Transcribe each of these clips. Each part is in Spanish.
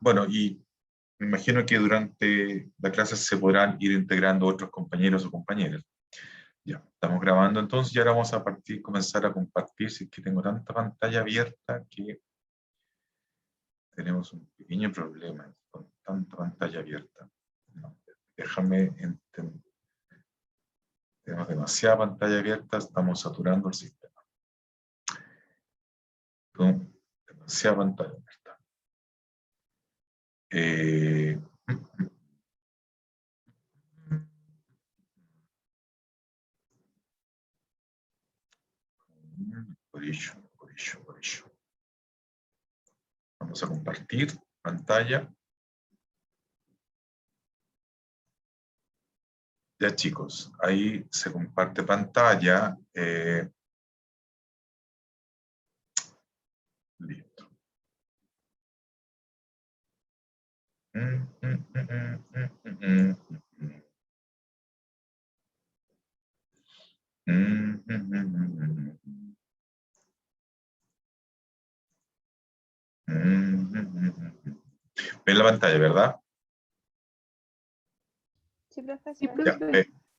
Bueno, y me imagino que durante la clase se podrán ir integrando otros compañeros o compañeras. Ya, estamos grabando entonces y ahora vamos a comenzar a compartir. Si es que tengo tanta pantalla abierta que tenemos un pequeño problema con tanta pantalla abierta. No, déjame entender. Tenemos demasiada pantalla abierta, estamos saturando el sistema. Con demasiada pantalla abierta. Por ello. Vamos a compartir pantalla. Ya chicos, ahí se comparte pantalla. Listo. ¿Ven la pantalla, verdad? Sí, profe.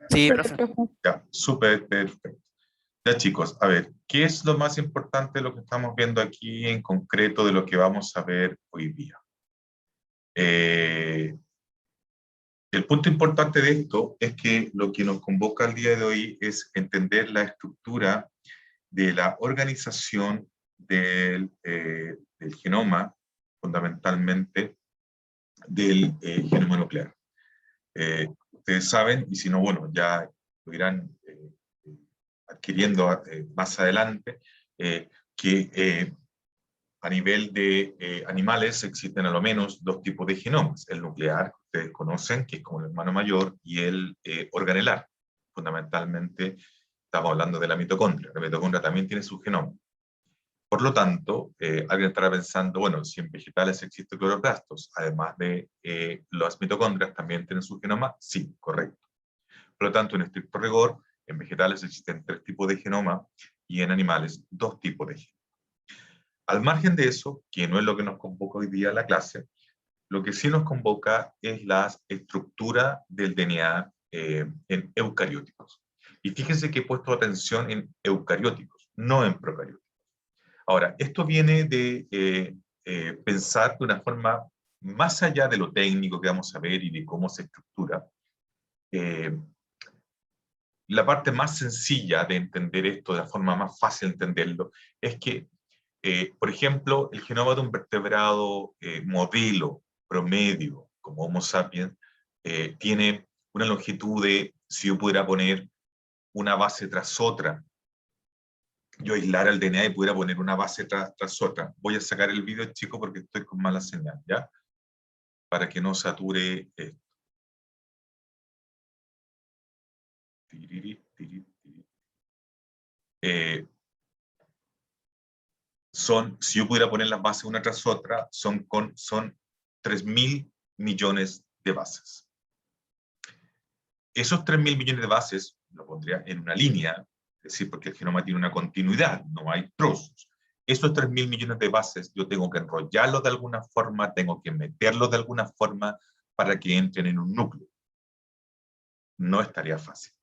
Sí, profe. Ya, súper perfecto. Ya chicos, a ver, ¿qué es lo más importante de lo que estamos viendo aquí en concreto de lo que vamos a ver hoy día? El punto importante de esto es que lo que nos convoca el día de hoy es entender la estructura de la organización del genoma, fundamentalmente del genoma nuclear. Ustedes saben, y si no, bueno, ya lo irán adquiriendo más adelante, que a nivel de animales existen a lo menos dos tipos de genomas, el nuclear, que ustedes conocen, que es como el hermano mayor, y el organelar. Fundamentalmente estamos hablando de la mitocondria. La mitocondria también tiene su genoma. Por lo tanto, alguien estará pensando, bueno, si en vegetales existen cloroplastos, además de las mitocondrias, ¿también tienen su genoma? Sí, correcto. Por lo tanto, en estricto rigor, en vegetales existen 3 tipos de genoma y en animales 2 tipos de genoma. Al margen de eso, que no es lo que nos convoca hoy día a la clase, lo que sí nos convoca es la estructura del DNA en eucarióticos. Y fíjense que he puesto atención en eucarióticos, no en procarióticos. Ahora, esto viene de pensar de una forma más allá de lo técnico que vamos a ver y de cómo se estructura. La parte más sencilla de entender esto, de la forma más fácil de entenderlo, es que, por ejemplo, el genoma de un vertebrado modelo, promedio, como Homo sapiens, tiene una longitud de, si yo pudiera poner una base tras otra, yo aislara el DNA y pudiera poner una base tras otra. Voy a sacar el vídeo, chicos, porque estoy con mala señal, ¿ya? Para que no sature esto. Si yo pudiera poner las bases una tras otra, son 3.000 millones de bases. Esos 3.000 millones de bases, lo pondría en una línea, es decir, porque el genoma tiene una continuidad, no hay trozos. Esos 3.000 millones de bases yo tengo que enrollarlos de alguna forma, tengo que meterlos de alguna forma para que entren en un núcleo. No estaría fácil.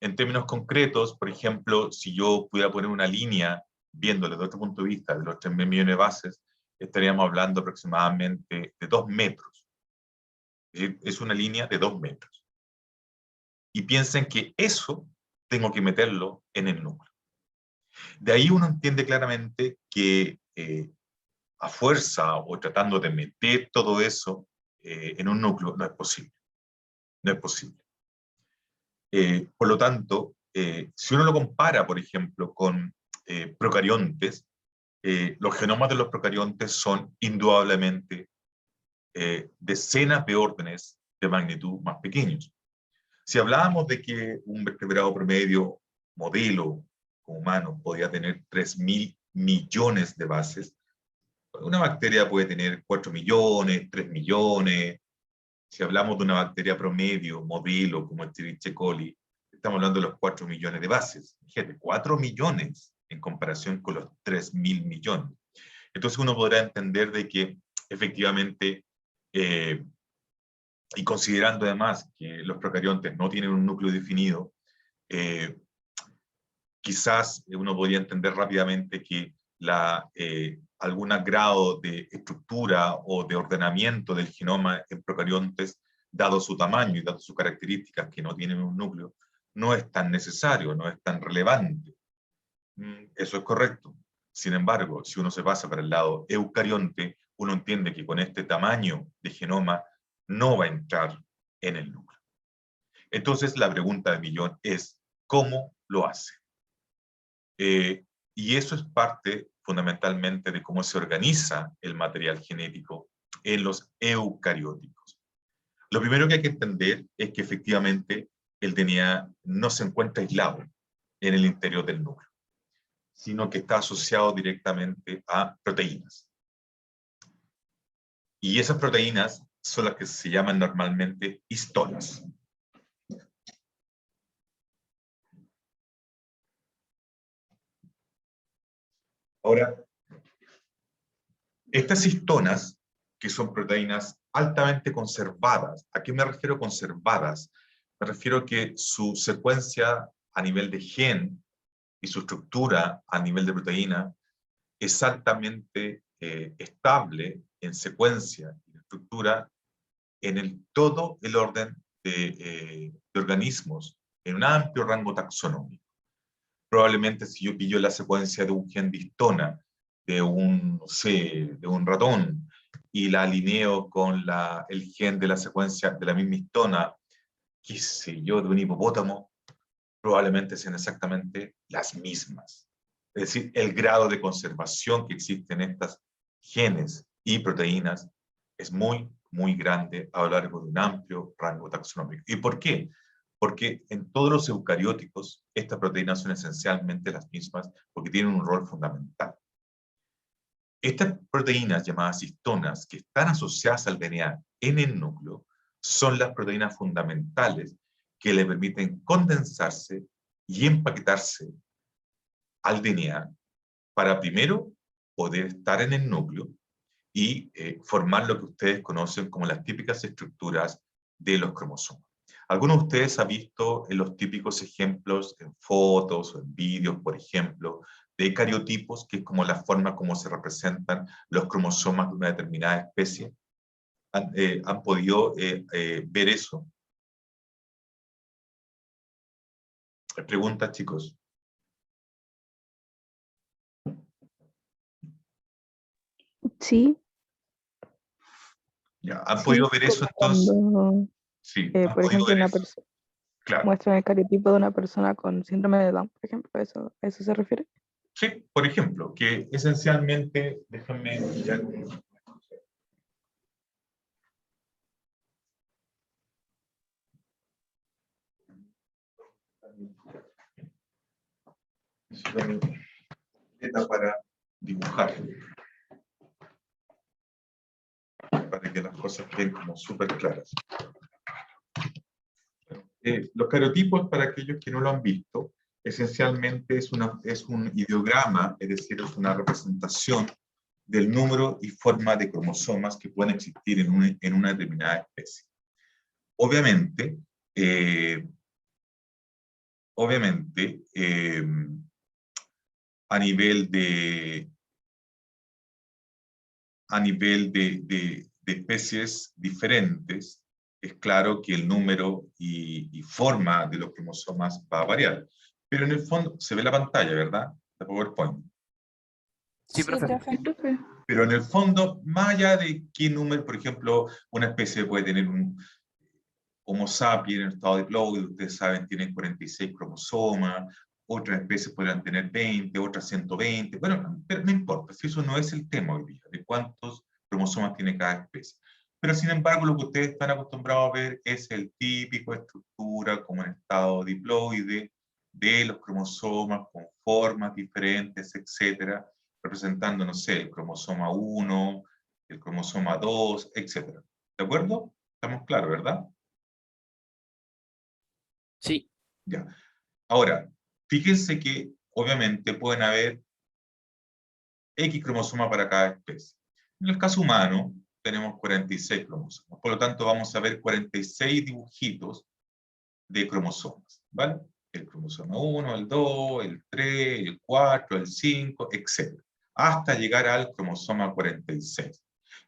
En términos concretos, por ejemplo, si yo pudiera poner una línea, viéndolo desde otro punto de vista, de los 3.000 millones de bases, estaríamos hablando aproximadamente de 2 metros. Es una línea de 2 metros. Y piensen que eso tengo que meterlo en el núcleo. De ahí uno entiende claramente que a fuerza o tratando de meter todo eso en un núcleo no es posible. No es posible. Por lo tanto, si uno lo compara, por ejemplo, con procariontes, los genomas de los procariontes son indudablemente decenas de órdenes de magnitud más pequeños. Si hablábamos de que un vertebrado promedio, modelo humano, podía tener 3.000 millones de bases, una bacteria puede tener 4 millones, 3 millones. Si hablamos de una bacteria promedio, modelo, como Escherichia coli, estamos hablando de los 4 millones de bases. Fíjate, 4 millones en comparación con los 3.000 millones. Entonces uno podrá entender de que efectivamente, y considerando además que los procariontes no tienen un núcleo definido, quizás uno podría entender rápidamente que algún grado de estructura o de ordenamiento del genoma en procariontes, dado su tamaño y dado sus características que no tienen un núcleo, no es tan necesario, no es tan relevante. Eso es correcto. Sin embargo, si uno se pasa para el lado eucarionte, uno entiende que con este tamaño de genoma no va a entrar en el núcleo. Entonces, la pregunta del millón es, ¿cómo lo hace? Y eso es parte fundamentalmente de cómo se organiza el material genético en los eucarióticos. Lo primero que hay que entender es que efectivamente el DNA no se encuentra aislado en el interior del núcleo, sino que está asociado directamente a proteínas. Y esas proteínas son las que se llaman normalmente histonas. Ahora, estas histonas, que son proteínas altamente conservadas, ¿a qué me refiero conservadas? Me refiero a que su secuencia a nivel de gen y su estructura a nivel de proteína es altamente estable en secuencia y estructura en todo el orden de organismos, en un amplio rango taxonómico. Probablemente si yo pillo la secuencia de un gen de histona, de un, no sé, de un ratón, y la alineo con el gen de la secuencia de la misma histona, qué sé yo, de un hipopótamo, probablemente sean exactamente las mismas. Es decir, el grado de conservación que existe en estas genes y proteínas es muy, muy grande a lo largo de un amplio rango taxonómico. ¿Y por qué? Porque en todos los eucarióticos estas proteínas son esencialmente las mismas porque tienen un rol fundamental. Estas proteínas llamadas histonas que están asociadas al DNA en el núcleo son las proteínas fundamentales que le permiten condensarse y empaquetarse al DNA para primero poder estar en el núcleo y formar lo que ustedes conocen como las típicas estructuras de los cromosomas. ¿Alguno de ustedes ha visto en los típicos ejemplos en fotos o en vídeos, por ejemplo, de cariotipos, que es como la forma como se representan los cromosomas de una determinada especie? ¿Han podido ver eso? Preguntas, chicos. Sí, ¿Ya? ¿Han sí, podido ver eso como entonces? cuando, Sí, han por podido ejemplo, ver una eso. persona Claro. muestra el cariotipo de una persona con síndrome de Down, por ejemplo, ¿a eso se refiere? Sí, por ejemplo, que esencialmente, déjame ya. Para dibujar, para que las cosas queden como súper claras. Los cariotipos, para aquellos que no lo han visto, esencialmente es un ideograma, es decir, es una representación del número y forma de cromosomas que pueden existir en una determinada especie. Obviamente, a nivel de especies diferentes, es claro que el número y forma de los cromosomas va a variar. Pero en el fondo, se ve la pantalla, ¿verdad? La PowerPoint. Sí, profe. Profe. Pero en el fondo, más allá de qué número, por ejemplo, una especie puede tener un Homo sapiens en estado diploide, ustedes saben, tienen 46 cromosomas, otras especies podrán tener 20, otras 120, bueno, pero no importa, si eso no es el tema hoy día, de cuántos cromosomas tiene cada especie. Pero sin embargo, lo que ustedes están acostumbrados a ver es el típico estructura como en estado diploide de los cromosomas con formas diferentes, etcétera, representando, no sé, el cromosoma 1, el cromosoma 2, etcétera. ¿De acuerdo? Estamos claros, ¿verdad? Sí. Ya. Ahora, fíjense que obviamente pueden haber X cromosomas para cada especie. En el caso humano, tenemos 46 cromosomas. Por lo tanto, vamos a ver 46 dibujitos de cromosomas, ¿vale? El cromosoma 1, el 2, el 3, el 4, el 5, etc. Hasta llegar al cromosoma 46.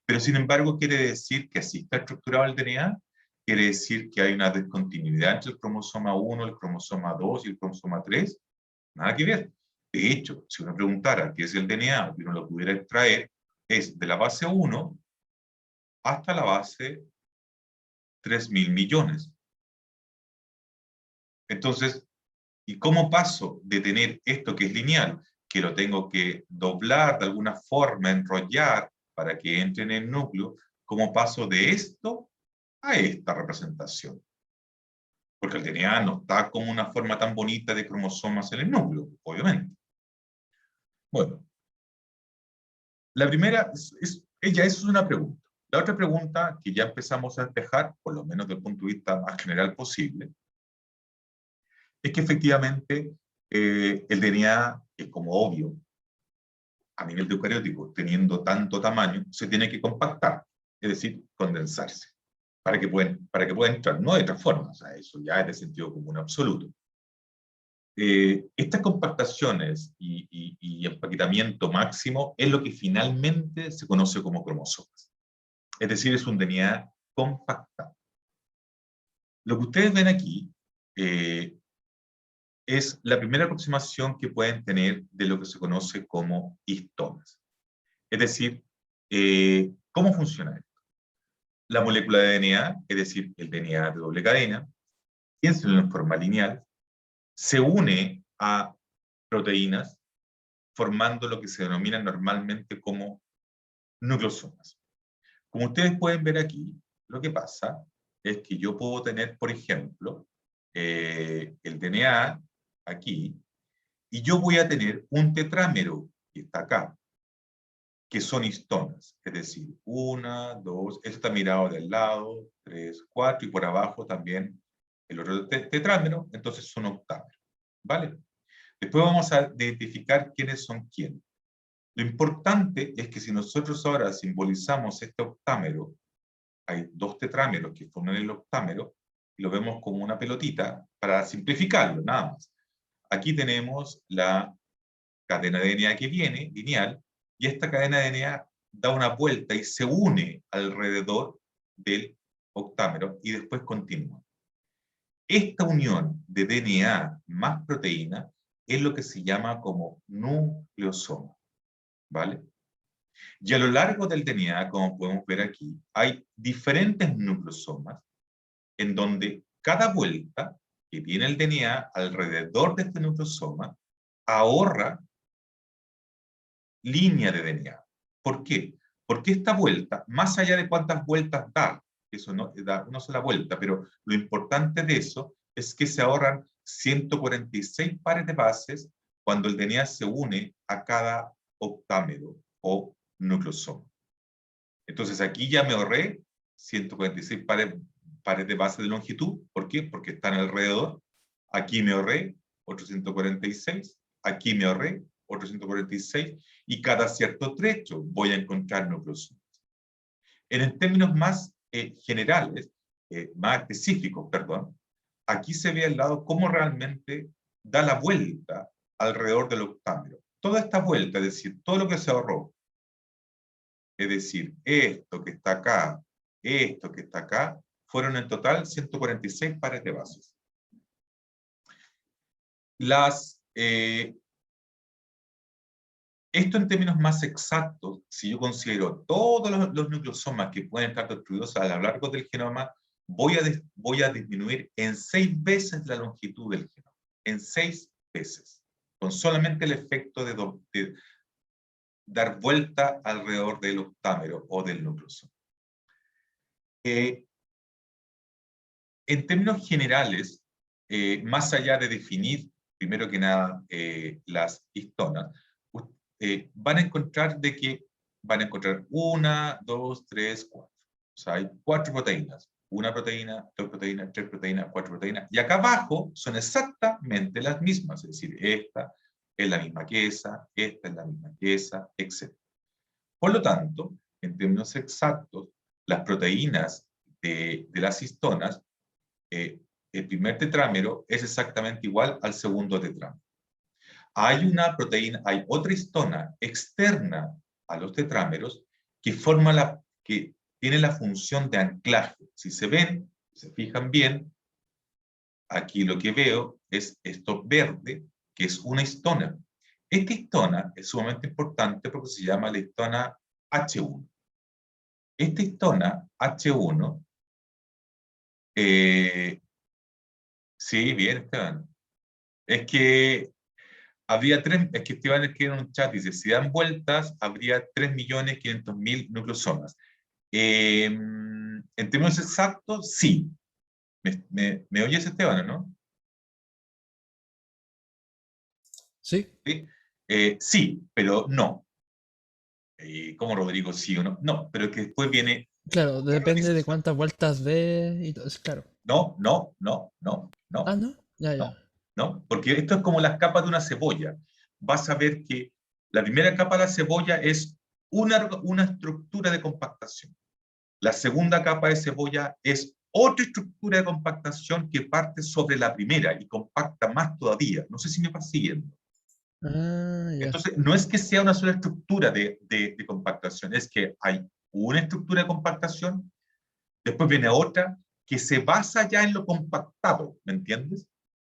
Pero sin embargo, quiere decir que así está estructurado el DNA, quiere decir que hay una descontinuidad entre el cromosoma 1, el cromosoma 2 y el cromosoma 3. Nada que ver. De hecho, si uno preguntara qué es el DNA y uno lo pudiera extraer, es de la base 1 hasta la base 3.000 millones. Entonces, ¿y cómo paso de tener esto que es lineal, que lo tengo que doblar de alguna forma, enrollar para que entre en el núcleo? ¿Cómo paso de esto a esta representación? Porque el DNA no está como una forma tan bonita de cromosomas en el núcleo, obviamente. Bueno, la primera eso es una pregunta. La otra pregunta que ya empezamos a despejar, por lo menos desde el punto de vista más general posible, es que efectivamente el DNA, es como obvio, a nivel de eucariótico, teniendo tanto tamaño, se tiene que compactar, es decir, condensarse, para que pueda entrar. No de otra forma, o sea, eso ya es de sentido común absoluto. Estas compactaciones y empaquetamiento máximo es lo que finalmente se conoce como cromosomas. Es decir, es un DNA compactado. Lo que ustedes ven aquí es la primera aproximación que pueden tener de lo que se conoce como histonas. Es decir, ¿cómo funciona esto? La molécula de DNA, es decir, el DNA de doble cadena, piénsenlo en forma lineal, se une a proteínas formando lo que se denomina normalmente como nucleosomas. Como ustedes pueden ver aquí, lo que pasa es que yo puedo tener, por ejemplo, el DNA aquí, y yo voy a tener un tetrámero que está acá, que son histonas, es decir, 1, 2, esto está mirado del lado, 3, 4, y por abajo también el otro tetrámero, entonces son octámeros, ¿vale? Después vamos a identificar quiénes son quiénes. Lo importante es que si nosotros ahora simbolizamos este octámero, hay dos tetrámeros que forman el octámero, y lo vemos como una pelotita, para simplificarlo, nada más. Aquí tenemos la cadena de DNA que viene, lineal, y esta cadena de DNA da una vuelta y se une alrededor del octámero, y después continúa. Esta unión de DNA más proteína es lo que se llama como nucleosoma, ¿vale? Y a lo largo del DNA, como podemos ver aquí, hay diferentes nucleosomas en donde cada vuelta que tiene el DNA alrededor de este nucleosoma ahorra línea de DNA. ¿Por qué? Porque esta vuelta, más allá de cuántas vueltas da, eso no da una sola vuelta, pero lo importante de eso es que se ahorran 146 pares de bases cuando el DNA se une a cada octámero o nucleosoma. Entonces aquí ya me ahorré 146 pares de bases de longitud. ¿Por qué? Porque están alrededor. Aquí me ahorré otros 146, aquí me ahorré otros 146, y cada cierto trecho voy a encontrar nucleosomas. En términos más generales, más específicos, perdón, aquí se ve al lado cómo realmente da la vuelta alrededor del octámero. Toda esta vuelta, es decir, todo lo que se ahorró, es decir, esto que está acá, esto que está acá, fueron en total 146 pares de bases. Esto en términos más exactos, si yo considero todos los nucleosomas que pueden estar construidos a lo largo del genoma, voy a disminuir en 6 veces la longitud del genoma. En 6 veces. Con solamente el efecto de dar vuelta alrededor del octámero o del nucleosoma. En términos generales, más allá de definir, primero que nada, las histonas, van a encontrar van a encontrar 1, 2, 3, 4. O sea, hay 4 proteínas. 1 proteína, 2 proteínas, 3 proteínas, 4 proteínas. Y acá abajo son exactamente las mismas. Es decir, esta es la misma que esa, esta es la misma que esa, etc. Por lo tanto, en términos exactos, las proteínas de las histonas, el primer tetrámero es exactamente igual al segundo tetrámero. Hay una proteína, hay otra histona externa a los tetrámeros que que tiene la función de anclaje. Si se ven, se fijan bien, aquí lo que veo es esto verde, que es una histona. Esta histona es sumamente importante porque se llama la histona H1. Esta histona H1, sí, bien, Esteban. Es que es que Esteban escribe en un chat, dice, si dan vueltas, habría 3.500.000 nucleosomas. En términos exactos, sí. ¿Me oyes, Esteban, o no? Sí. Sí, sí, pero no. ¿Cómo, Rodrigo? ¿Sí o no? No, pero que después viene... Claro, depende de cuántas vueltas ve y todo eso, claro. No, no, no, no, Ah, no, ¿no? Ya, ya. no, no, porque esto es como las capas de una cebolla. Vas a ver que la primera capa de la cebolla es una estructura de compactación. La segunda capa de cebolla es otra estructura de compactación que parte sobre la primera y compacta más todavía. No sé si me vas siguiendo. Ah, ya. Entonces, no es que sea una sola estructura de compactación, es que hay una estructura de compactación, después viene otra que se basa ya en lo compactado, ¿me entiendes?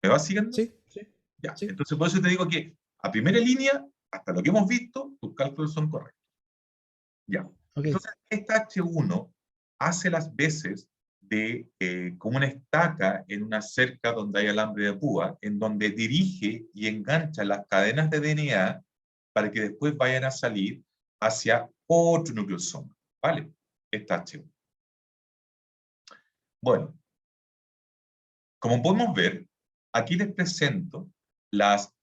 ¿Me vas siguiendo? Sí, sí, Ya. sí. Entonces, por eso te digo que a primera línea, hasta lo que hemos visto, tus cálculos son correctos. Ya. Ok. Entonces, esta H1 hace las veces de como una estaca en una cerca donde hay alambre de púa, en donde dirige y engancha las cadenas de DNA para que después vayan a salir hacia otro nucleosoma. ¿Vale? Esta H1. Bueno, como podemos ver, aquí les presento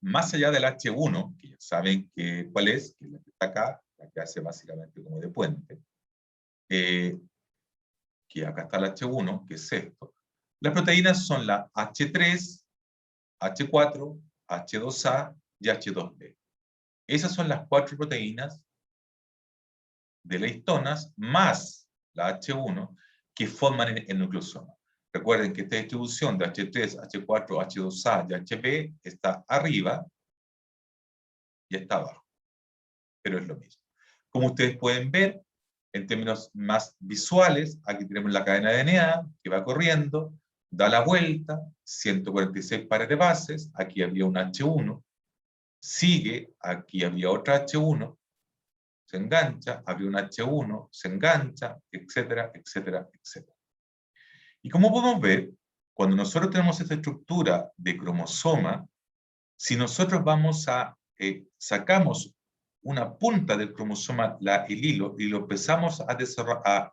más allá del H1, que ya saben cuál es, que es la que está acá, la que hace básicamente como de puente, que acá está el H1, que es esto. Las proteínas son la H3, H4, H2A y H2B. Esas son las 4 proteínas de las histonas más la H1 que forman el nucleosoma. Recuerden que esta distribución de H3, H4, H2A y HB está arriba y está abajo, pero es lo mismo. Como ustedes pueden ver, en términos más visuales, aquí tenemos la cadena de DNA que va corriendo, da la vuelta, 146 pares de bases, aquí había un H1, sigue, aquí había otra H1, se engancha, había un H1, se engancha, etcétera, etcétera, etcétera. Y como podemos ver, cuando nosotros tenemos esta estructura de cromosoma, si nosotros sacamos una punta del cromosoma, el hilo, y lo empezamos a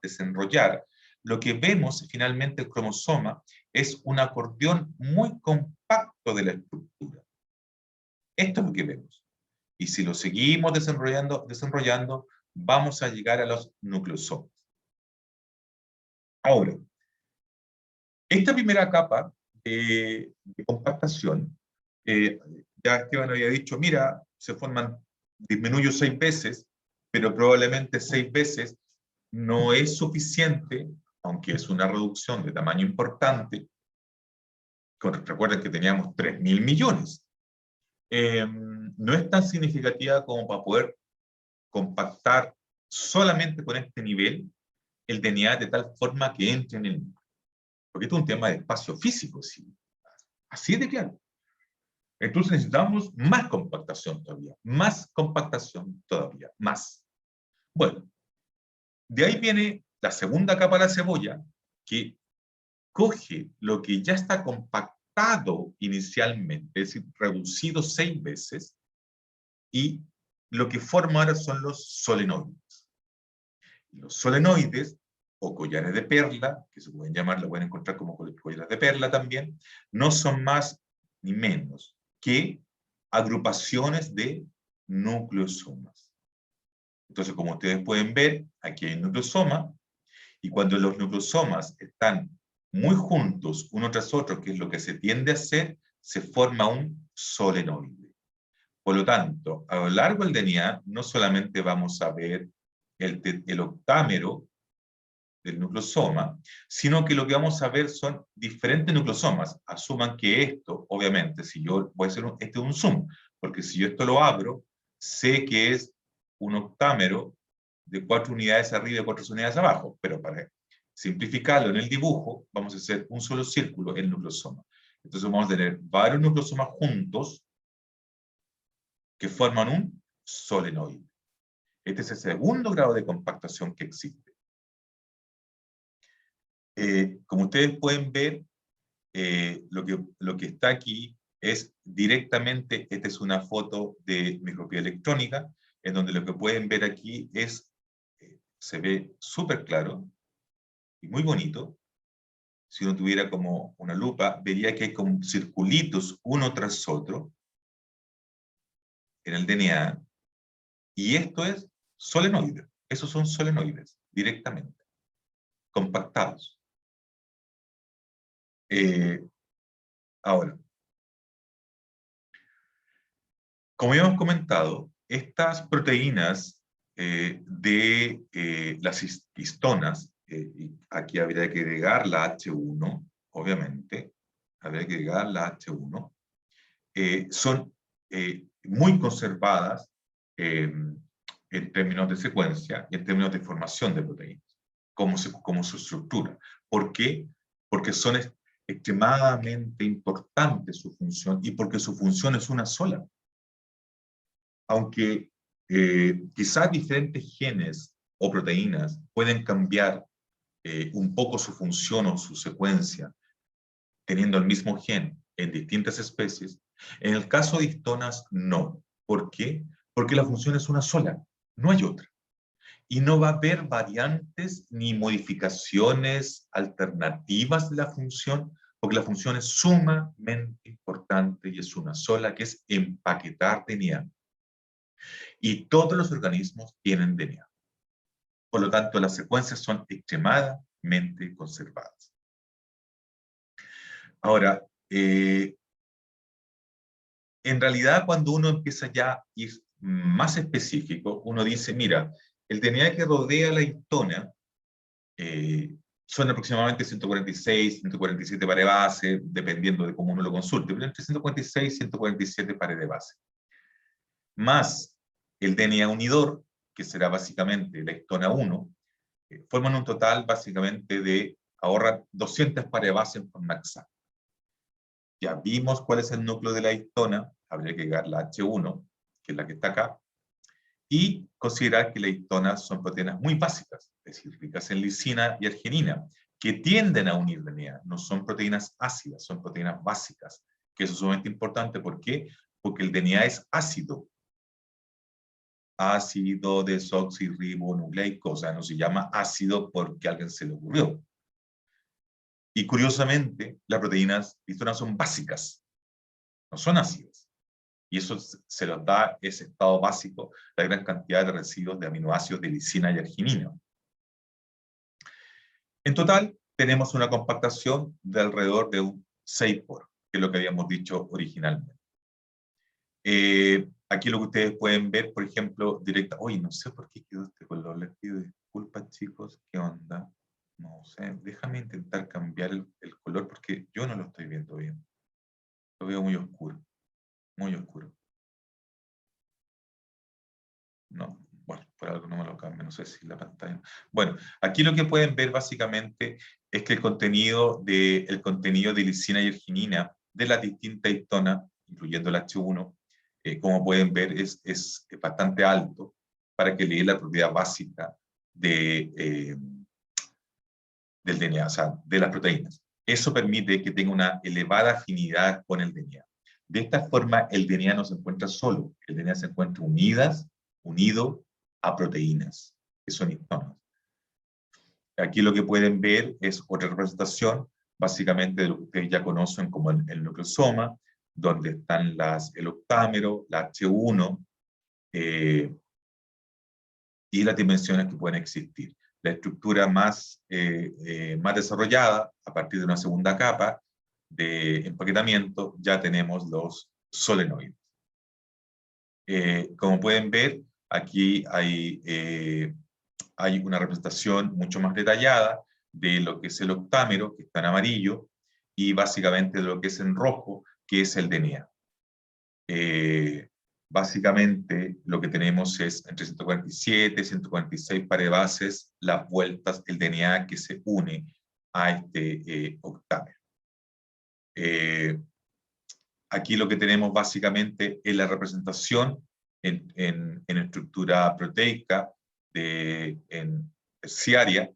desenrollar, lo que vemos finalmente el cromosoma es un acordeón muy compacto de la estructura. Esto es lo que vemos. Y si lo seguimos desenrollando, vamos a llegar a los nucleosomas. Ahora, esta primera capa de compactación, ya Esteban había dicho, mira, disminuyo 6 veces, pero probablemente 6 veces no es suficiente, aunque es una reducción de tamaño importante. Recuerden que teníamos 3.000 millones. No es tan significativa como para poder compactar solamente con este nivel el DNA de tal forma que entre en el núcleo. Porque esto es un tema de espacio físico, ¿sí? Así de claro. Entonces necesitamos más compactación todavía, más. Bueno, de ahí viene la segunda capa de la cebolla, que coge lo que ya está compactado inicialmente, es decir, reducido 6 veces, y lo que forma ahora son los solenoides. Los solenoides, o collares de perla, que se pueden llamar, lo pueden encontrar como collares de perla también, no son más ni menos que agrupaciones de nucleosomas. Entonces, como ustedes pueden ver, aquí hay un nucleosoma, y cuando los nucleosomas están muy juntos, uno tras otro, que es lo que se tiende a hacer, se forma un solenoide. Por lo tanto, a lo largo del DNA, no solamente vamos a ver el octámero del nucleosoma, sino que lo que vamos a ver son diferentes nucleosomas. Asuman que esto, obviamente, si yo voy a hacer este es un zoom, porque si yo esto lo abro, sé que es un octámero de 4 unidades arriba y 4 unidades abajo, pero para simplificarlo en el dibujo, vamos a hacer un solo círculo, el nucleosoma. Entonces vamos a tener varios nucleosomas juntos que forman un solenoide. Este es el segundo grado de compactación que existe. Como ustedes pueden ver, lo que está aquí es directamente, esta es una foto de microscopía electrónica, en donde lo que pueden ver aquí es, se ve súper claro y muy bonito. Si uno tuviera como una lupa, vería que hay como circulitos uno tras otro en el DNA, y esto es solenoide. Esos son solenoides, directamente, compactados. Ahora, como ya hemos comentado, estas proteínas de las histonas, y aquí habría que agregar la H1, obviamente, habría que agregar la H1, son muy conservadas en términos de secuencia y en términos de formación de proteínas, como su estructura. ¿Por qué? Porque son extremadamente importantes su función, y porque su función es una sola. Aunque quizás diferentes genes o proteínas pueden cambiar un poco su función o su secuencia, teniendo el mismo gen en distintas especies, en el caso de histonas no. ¿Por qué? Porque la función es una sola, no hay otra. Y no va a haber variantes ni modificaciones alternativas de la función, porque la función es sumamente importante y es una sola, que es empaquetar DNA. Y todos los organismos tienen DNA. Por lo tanto, las secuencias son extremadamente conservadas. Ahora, en realidad, cuando uno empieza ya a ir más específico, uno dice, mira, el DNA que rodea la histona son aproximadamente 146, 147 pares de base, dependiendo de cómo uno lo consulte, pero entre 146 y 147 pares de base. Más el DNA unidor, que será básicamente la histona 1, forman un total básicamente de, ahorran 200 pares de base en forma exacta. Ya vimos cuál es el núcleo de la histona, habría que agregar la H1, que es la que está acá, y considerar que las histonas son proteínas muy básicas, es decir, ricas en lisina y arginina, que tienden a unir DNA, no son proteínas ácidas, son proteínas básicas, que eso es sumamente importante. ¿Por qué? Porque el DNA es ácido. Ácido desoxirribonucleico, o sea, no se llama ácido porque a alguien se le ocurrió. Y curiosamente, las proteínas histonas son básicas, no son ácidas. Y eso se los da ese estado básico, la gran cantidad de residuos de aminoácidos de lisina y arginina. En total, tenemos una compactación de alrededor de un 6 por, que es lo que habíamos dicho originalmente. Aquí lo que ustedes pueden ver, por ejemplo, directa. Oye, no sé por qué quedó este color, les pido disculpas, chicos, ¿qué onda? No sé, déjame intentar cambiar el color porque yo no lo estoy viendo bien. Lo veo muy oscuro, muy oscuro. No, bueno, por algo no me lo cambio, no sé si la pantalla. Bueno, aquí lo que pueden ver básicamente es que el contenido de lisina y arginina de las distintas histonas, incluyendo el H1, como pueden ver, es bastante alto para que le dé la propiedad básica del DNA, o sea, de las proteínas. Eso permite que tenga una elevada afinidad con el DNA. De esta forma, el DNA no se encuentra solo, el DNA se encuentra unido a proteínas, que son histonas. Aquí lo que pueden ver es otra representación, básicamente de lo que ustedes ya conocen como el nucleosoma, donde están el octámero, la H1, y las dimensiones que pueden existir. La estructura más desarrollada, a partir de una segunda capa de empaquetamiento, ya tenemos los solenoides. Como pueden ver, aquí hay hay una representación mucho más detallada de lo que es el octámero, que está en amarillo, y básicamente de lo que es en rojo, que es el DNA. Básicamente lo que tenemos es entre 147 y 146 pares de bases, las vueltas, el DNA que se une a este octámero. Aquí lo que tenemos básicamente es la representación en estructura proteica en terciaria,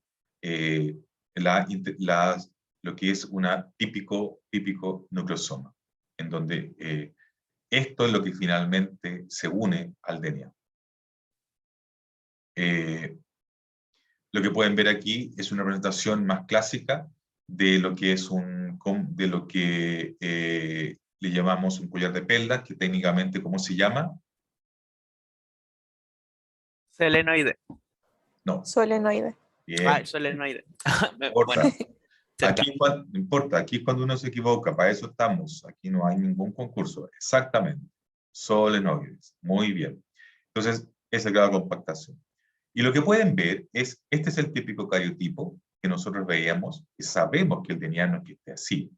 lo que es una típico nucleosoma, en donde esto es lo que finalmente se une al DNA. Lo que pueden ver aquí es una representación más clásica de lo que es le llamamos un collar de perlas, que técnicamente, ¿cómo se llama? Selenoide. No. Solenoide. Bien. Ah, solenoide. Importa. Bueno, cerca. No importa, aquí es cuando uno se equivoca, para eso estamos, aquí no hay ningún concurso, exactamente, solenoides, muy bien. Entonces, es el grado de compactación. Y lo que pueden ver es, este es el típico cariotipo que nosotros veíamos, y sabemos que el DNA no es que esté así.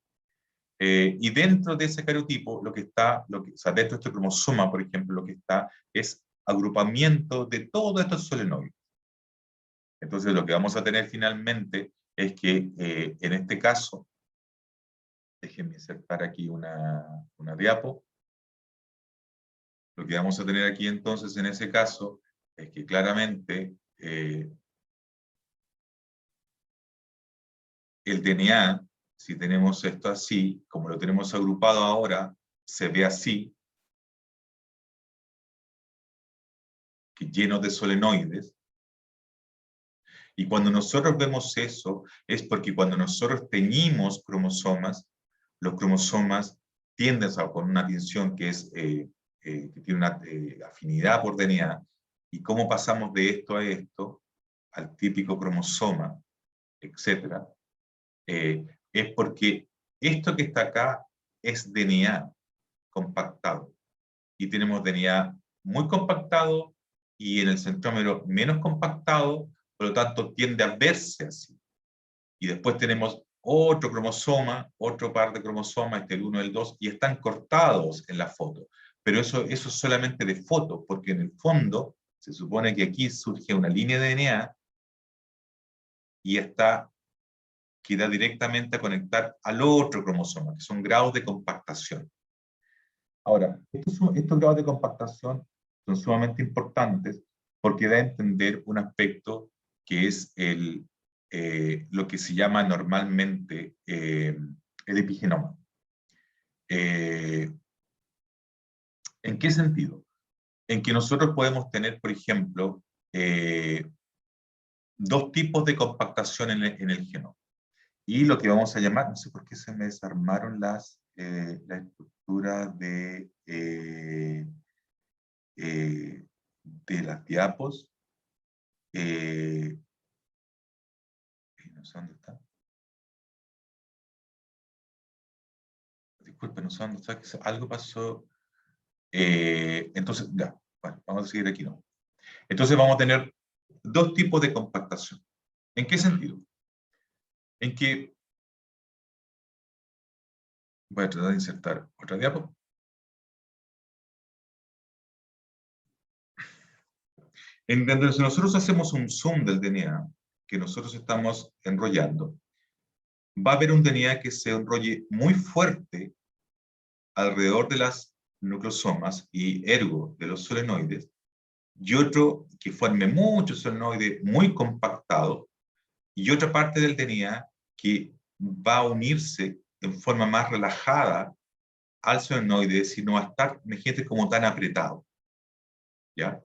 Y dentro de ese cariotipo, o sea, dentro de este cromosoma, por ejemplo, lo que está es agrupamiento de todos estos solenoides. Entonces, lo que vamos a tener finalmente es que en este caso, déjenme insertar aquí una diapo. Lo que vamos a tener aquí entonces en ese caso es que claramente el DNA, si tenemos esto así, como lo tenemos agrupado ahora, se ve así, que lleno de solenoides. Y cuando nosotros vemos eso, es porque cuando nosotros teñimos cromosomas, los cromosomas tienden con una tinción que tiene una afinidad por DNA, y cómo pasamos de esto a esto, al típico cromosoma, etc., es porque esto que está acá es DNA compactado, y tenemos DNA muy compactado, y en el centrómero menos compactado, por lo tanto tiende a verse así. Y después tenemos otro cromosoma, otro par de cromosomas, el 1 y el 2, y están cortados en la foto. Pero eso es solamente de foto, porque en el fondo se supone que aquí surge una línea de DNA y queda directamente a conectar al otro cromosoma, que son grados de compactación. Ahora, estos grados de compactación son sumamente importantes porque da a entender un aspecto que es lo que se llama normalmente el epigenoma. ¿En qué sentido? En que nosotros podemos tener, por ejemplo, dos tipos de compactación en el genoma. Y lo que vamos a llamar, no sé por qué se me desarmaron la estructura de las diapos. No sé dónde está. Disculpen, no sé dónde está, que algo pasó. Entonces, ya, bueno, vamos a seguir aquí, ¿no? Entonces vamos a tener dos tipos de compactación. ¿En qué sentido? En que, voy a tratar de insertar otra diapo. En donde nosotros hacemos un zoom del DNA, que nosotros estamos enrollando, va a haber un DNA que se enrolle muy fuerte alrededor de las nucleosomas y ergo de los solenoides, y otro que forme muchos solenoides muy compactados, y otra parte del DNA que va a unirse en forma más relajada al solenoide, si no va a estar, imagínate, como tan apretado. ¿Ya?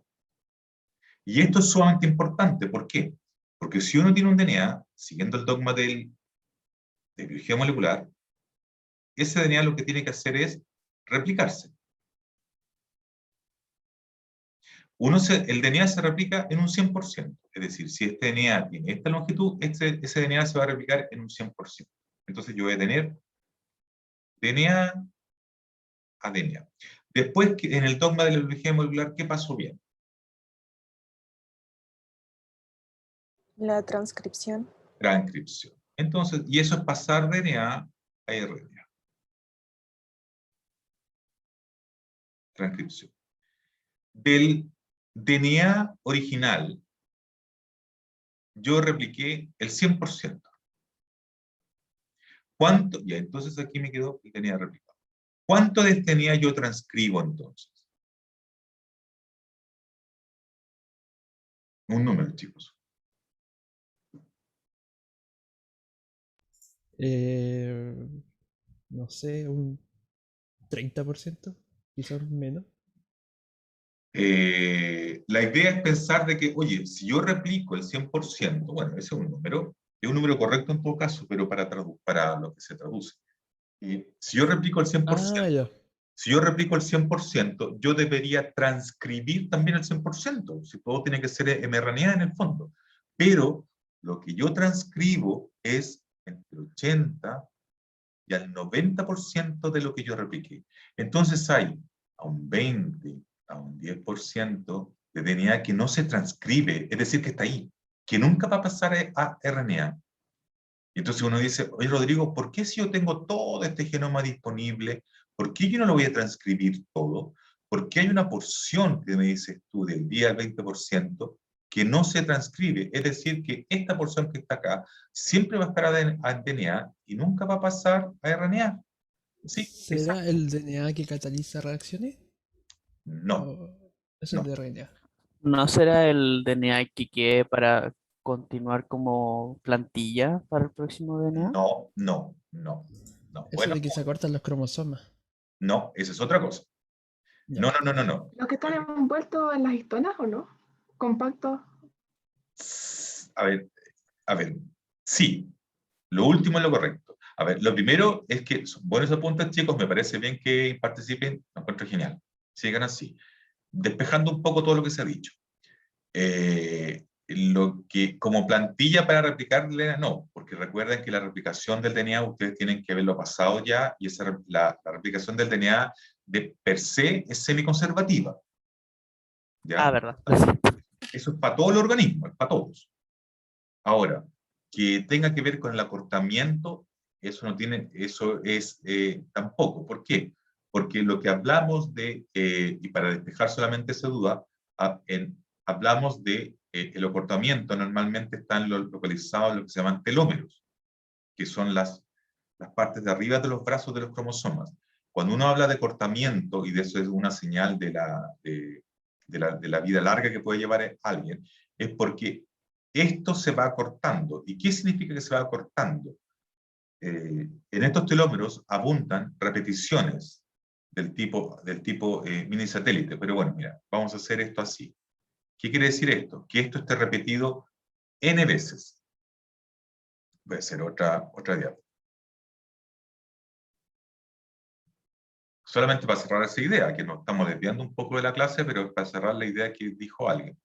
Y esto es sumamente importante. ¿Por qué? Porque si uno tiene un DNA, siguiendo el dogma de biología molecular, ese DNA lo que tiene que hacer es replicarse. El DNA se replica en un 100%. Es decir, si este DNA tiene esta longitud, ese DNA se va a replicar en un 100%. Entonces yo voy a tener DNA a DNA. Después, en el dogma de la biología molecular, ¿qué pasó bien? La transcripción. Transcripción. Entonces, y eso es pasar DNA a RNA. Transcripción. Del DNA original, yo repliqué el 100%. ¿Cuánto? Ya, entonces aquí me quedó el DNA replicado. ¿Cuánto de este DNA yo transcribo entonces? Un número, chicos. No sé, un 30%, quizás menos. La idea es pensar de que, oye, si yo replico el 100%, bueno, ese es un número correcto en todo caso, pero para lo que se traduce. Si yo replico el 100%, Ah, ya. si yo replico el 100%, yo debería transcribir también el 100%, si todo tiene que ser mRNA en el fondo. Pero lo que yo transcribo es entre 80 y al 90% de lo que yo repliqué. Entonces hay a un 20, a un 10% de DNA que no se transcribe, es decir, que está ahí, que nunca va a pasar a RNA. Y entonces uno dice, oye Rodrigo, ¿por qué si yo tengo todo este genoma disponible, por qué yo no lo voy a transcribir todo? ¿Por qué hay una porción que me dices tú del 10 al 20% que no se transcribe? Es decir, que esta porción que está acá siempre va a estar a DNA y nunca va a pasar a RNA. Sí, ¿Será exacto. el DNA que cataliza reacciones? No, ¿O es el no, de RNA? ¿No será el DNA que quede para continuar como plantilla para el próximo DNA? no, no, no, no. Eso Bueno, de que se acortan los cromosomas. no, esa es otra cosa. Ya. No, no, no, no, no. ¿Los que están envueltos en las histonas o no? ¿Compactos? A ver, sí, lo último es lo correcto. A ver, lo primero es que son buenos apuntes, chicos, me parece bien que participen, lo encuentro genial. Sigan así. Despejando un poco todo lo que se ha dicho. Lo que, como plantilla para replicar DNA, no, porque recuerden que la replicación del DNA ustedes tienen que haberlo pasado ya, y la replicación del DNA de per se es semiconservativa. Ah, ¿Ya? verdad. Eso es para todo el organismo, es para todos. Ahora, que tenga que ver con el acortamiento, eso no tiene, eso es tampoco. ¿Por qué? Porque lo que hablamos de, y para despejar solamente esa duda, hablamos de el acortamiento, normalmente están localizados lo que se llaman telómeros, que son las partes de arriba de los brazos de los cromosomas. Cuando uno habla de acortamiento, y de eso es una señal de la vida larga que puede llevar alguien, es porque esto se va acortando. ¿Y qué significa que se va acortando? En estos telómeros abundan repeticiones del tipo mini satélite. Pero bueno, mira, vamos a hacer esto así. ¿Qué quiere decir esto? Que esto esté repetido n veces. Voy a hacer otra diapositiva. Solamente para cerrar esa idea, que nos estamos desviando un poco de la clase, pero para cerrar la idea que dijo alguien.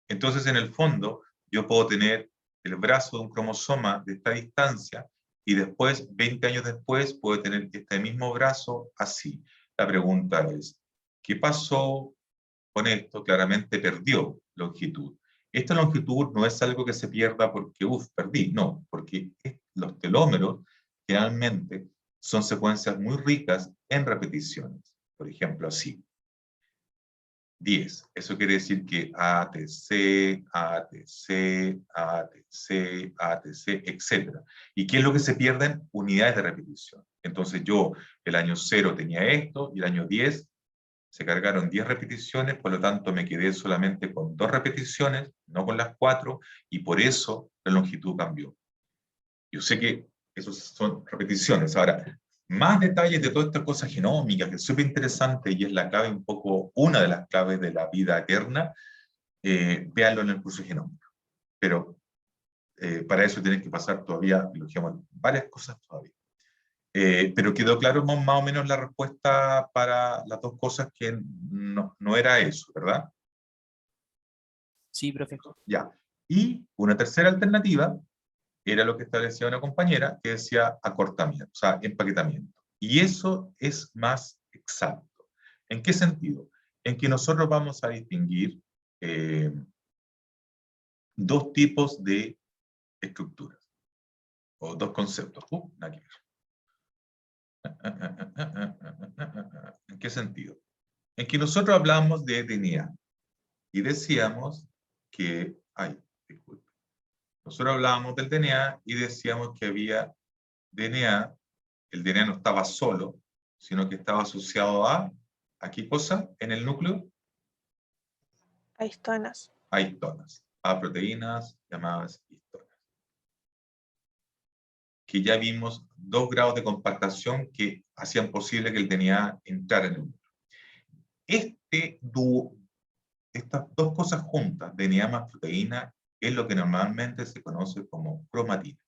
Entonces, en el fondo, yo puedo tener el brazo de un cromosoma de esta distancia y después, 20 años después, puedo tener este mismo brazo así. La pregunta es, ¿qué pasó con esto? Claramente perdió longitud. Esta longitud no es algo que se pierda porque, perdí, no, porque los telómeros generalmente son secuencias muy ricas en repeticiones. Por ejemplo, así. 10. Eso quiere decir que ATC, ATC, ATC, ATC, etc. ¿Y qué es lo que se pierden? Unidades de repetición. Entonces yo, el año 0 tenía esto, y el año 10 se cargaron 10 repeticiones, por lo tanto me quedé solamente con 2 repeticiones, no con las 4, y por eso la longitud cambió. Yo sé que esos son repeticiones. Ahora, más detalles de toda esta cosa genómica, que es súper interesante y es la clave un poco, una de las claves de la vida eterna, véanlo en el curso genómico. Pero para eso tienen que pasar todavía biología, varias cosas todavía. Pero quedó claro más o menos la respuesta para las dos cosas, que no era eso, ¿verdad? Sí, profe. Ya. Y una tercera alternativa era lo que establecía una compañera, que decía acortamiento, o sea, empaquetamiento. Y eso es más exacto. ¿En qué sentido? En que nosotros vamos a distinguir dos tipos de estructuras, o dos conceptos. Nada que ver. ¿En qué sentido? En que nosotros hablamos de DNA y decíamos que, disculpe, nosotros hablábamos del DNA y decíamos que había DNA, el DNA no estaba solo, sino que estaba asociado ¿a qué cosa en el núcleo? A histonas. A histonas, a proteínas llamadas histonas. Que ya vimos 2 grados de compactación que hacían posible que el DNA entrara en el núcleo. Estas dos cosas juntas, DNA más proteína, es lo que normalmente se conoce como cromatina.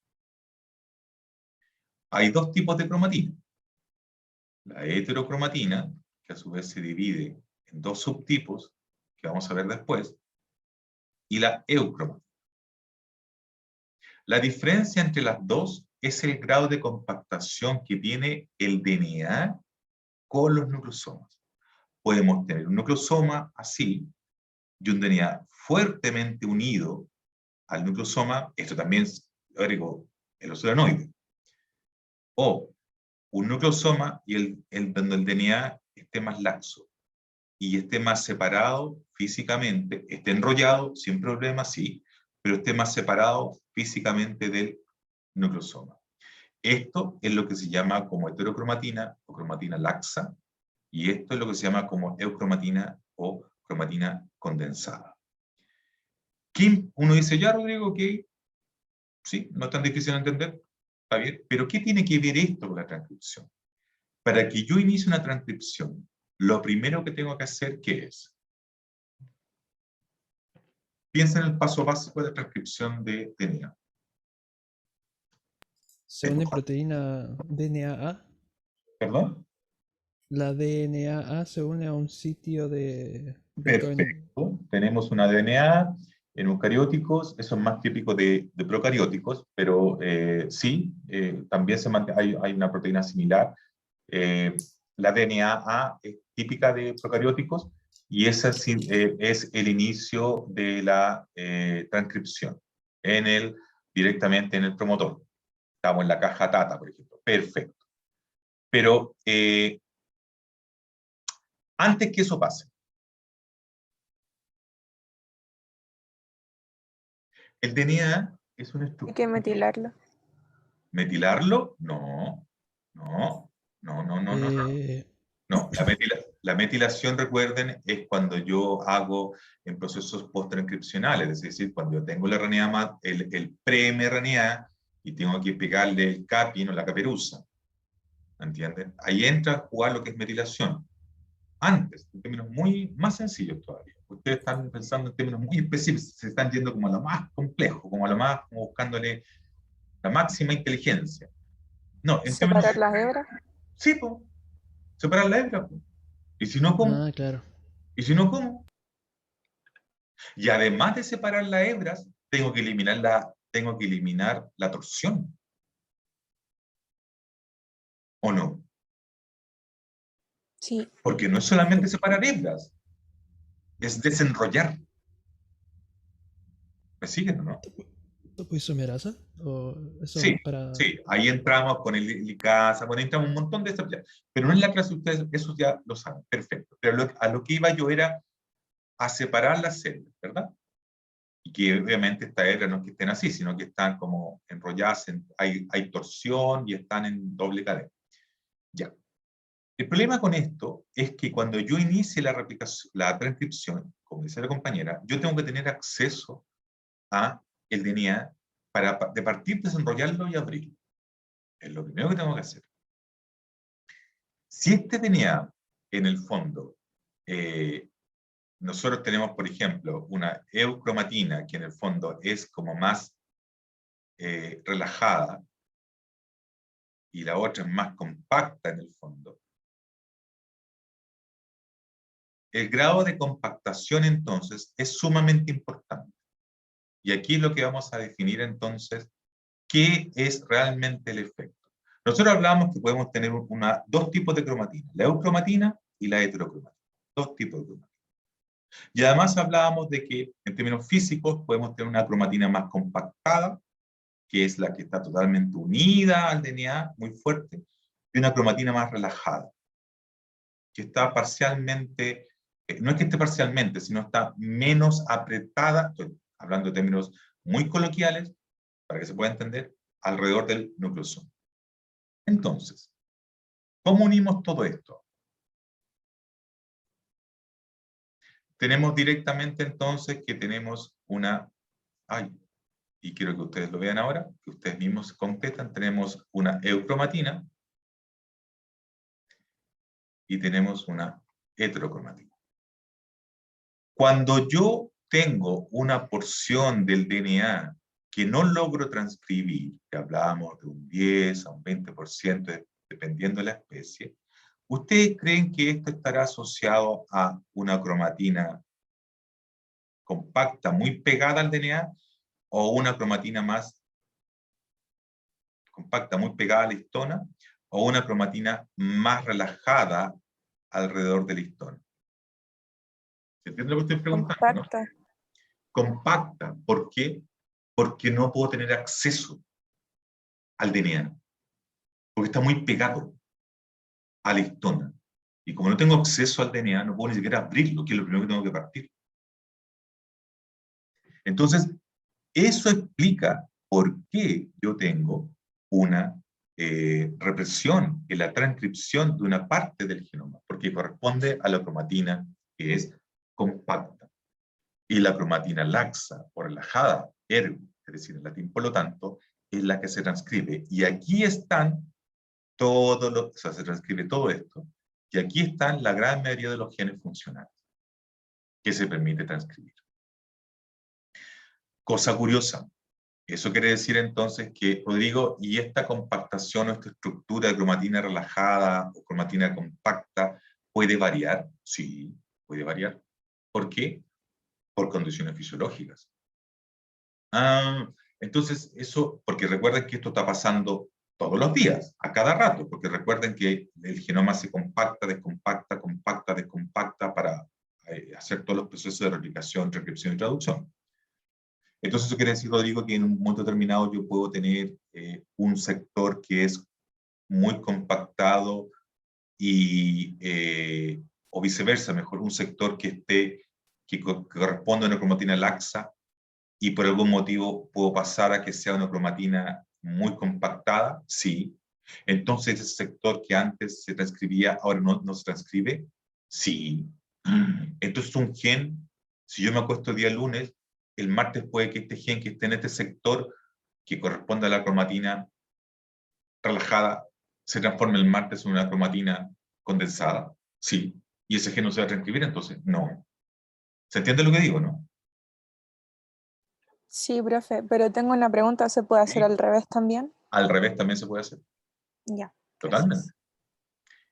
Hay 2 tipos de cromatina. La heterocromatina, que a su vez se divide en 2 subtipos, que vamos a ver después, y la eucromatina. La diferencia entre las dos es el grado de compactación que tiene el DNA con los nucleosomas. Podemos tener un nucleosoma así, y un DNA fuertemente unido al nucleosoma, esto también es teórico, el solenoide. O un nucleosoma y donde el DNA esté más laxo, y esté más separado físicamente, esté enrollado, sin problema, sí, pero esté más separado físicamente del nucleosoma. Esto es lo que se llama como heterocromatina o cromatina laxa, y esto es lo que se llama como eucromatina o cromatina condensada. Uno dice, ya Rodrigo, que sí, no es tan difícil de entender, está bien, pero ¿qué tiene que ver esto con la transcripción? Para que yo inicie una transcripción, lo primero que tengo que hacer, ¿qué es? Piensa en el paso básico de la transcripción de DNA. Se une proteína DNA-A. ¿Perdón? La DNA-A se une a un sitio de Perfecto. Tenemos una DNA en eucarióticos, eso es más típico de procarióticos, pero sí, también hay una proteína similar. La DNA-A es típica de procarióticos y esa es el inicio de la transcripción directamente en el promotor. Estamos en la caja TATA, por ejemplo. Perfecto. Pero antes que eso pase, el DNA es una estructura. Hay que metilarlo. ¿Metilarlo? No. No. No, la metilación, recuerden, es cuando yo hago en procesos post-transcripcionales, es decir, cuando yo tengo la RNA, el pre-mRNA, y tengo que pegarle el capin o la caperuza. ¿Entienden? Ahí entra a jugar lo que es metilación. Antes, en términos más sencillos todavía. Ustedes están pensando en términos muy específicos, se están yendo como a lo más complejo, como a lo más, como buscándole la máxima inteligencia. No, en ¿Separar las hebras? Sí, pues. Separar la hebra, pues. Y si no, ¿cómo? Ah, claro. Y si no, ¿cómo? Y además de separar las hebras, tengo que eliminar la torsión. ¿O no? Sí. Porque no es solamente separar hebras, es desenrollar. ¿Me siguen o no? ¿Tipo isomerasa? ¿O eso Sí, para... sí, ahí entramos con el licasa, bueno, entramos un montón de esto, pero no en la clase ustedes, eso ya lo saben, perfecto. Pero a lo que iba yo era a separar las células, ¿verdad? Y que obviamente estas hebras no es que estén así, sino que están como enrolladas, hay torsión y están en doble cadena. Ya. El problema con esto es que cuando yo inicie la transcripción, como dice la compañera, yo tengo que tener acceso a el DNA para de partir, desenrollarlo y abrirlo. Es lo primero que tengo que hacer. Si este DNA, en el fondo, nosotros tenemos, por ejemplo, una eucromatina, que en el fondo es como más relajada, y la otra es más compacta en el fondo. El grado de compactación, entonces, es sumamente importante. Y aquí es lo que vamos a definir, entonces, qué es realmente el efecto. Nosotros hablamos que podemos tener dos tipos de cromatina, la eucromatina y la heterocromatina. Dos tipos de cromatina. Y además hablábamos de que, en términos físicos, podemos tener una cromatina más compactada, que es la que está totalmente unida al DNA, muy fuerte, y una cromatina más relajada, que está parcialmente, no es que esté parcialmente, sino está menos apretada, estoy hablando de términos muy coloquiales, para que se pueda entender, alrededor del nucleosoma. Entonces, ¿cómo unimos todo esto? Tenemos directamente entonces que tenemos una, y quiero que ustedes lo vean ahora, que ustedes mismos completan, tenemos una eucromatina y tenemos una heterocromatina. Cuando yo tengo una porción del DNA que no logro transcribir, que hablábamos de un 10 a un 20%, dependiendo de la especie, ¿ustedes creen que esto estará asociado a una cromatina compacta, muy pegada al DNA, o una cromatina más compacta, muy pegada a la histona, o una cromatina más relajada alrededor de la histona? ¿Se entiende lo que estoy preguntando, no? Compacta. Compacta. ¿Por qué? Porque no puedo tener acceso al DNA. Porque está muy pegado a la histona. Y como no tengo acceso al DNA, no puedo ni siquiera abrirlo, que es lo primero que tengo que partir. Entonces, eso explica por qué yo tengo una represión en la transcripción de una parte del genoma, porque corresponde a la cromatina que es compacta. Y la cromatina laxa o relajada, ergo, es decir, en latín, por lo tanto, es la que se transcribe. Y aquí están todos los, o sea, se transcribe todo esto, y aquí están la gran mayoría de los genes funcionales que se permite transcribir. Cosa curiosa, eso quiere decir entonces que, Rodrigo, ¿y esta compactación o esta estructura de cromatina relajada o cromatina compacta puede variar? Sí, puede variar. ¿Por qué? Por condiciones fisiológicas. Entonces, eso, porque recuerden que esto está pasando todos los días, a cada rato, porque recuerden que el genoma se compacta, descompacta, compacta, descompacta para hacer todos los procesos de replicación, transcripción y traducción. Entonces eso quiere decir, Rodrigo, que en un momento determinado yo puedo tener un sector que es muy compactado y, o viceversa, mejor, un sector que corresponde a una cromatina laxa y por algún motivo puedo pasar a que sea una cromatina muy compactada, sí. Entonces ese sector que antes se transcribía, ahora no se transcribe, sí. Entonces un gen, si yo me acuesto el día lunes, el martes puede que este gen que esté en este sector, que corresponde a la cromatina relajada, se transforme el martes en una cromatina condensada, sí. Y ese gen no se va a transcribir, entonces no. ¿Se entiende lo que digo, no? Sí, profe, pero tengo una pregunta, ¿se puede hacer Sí. al revés también? Al revés también se puede hacer. Ya. Totalmente. Gracias.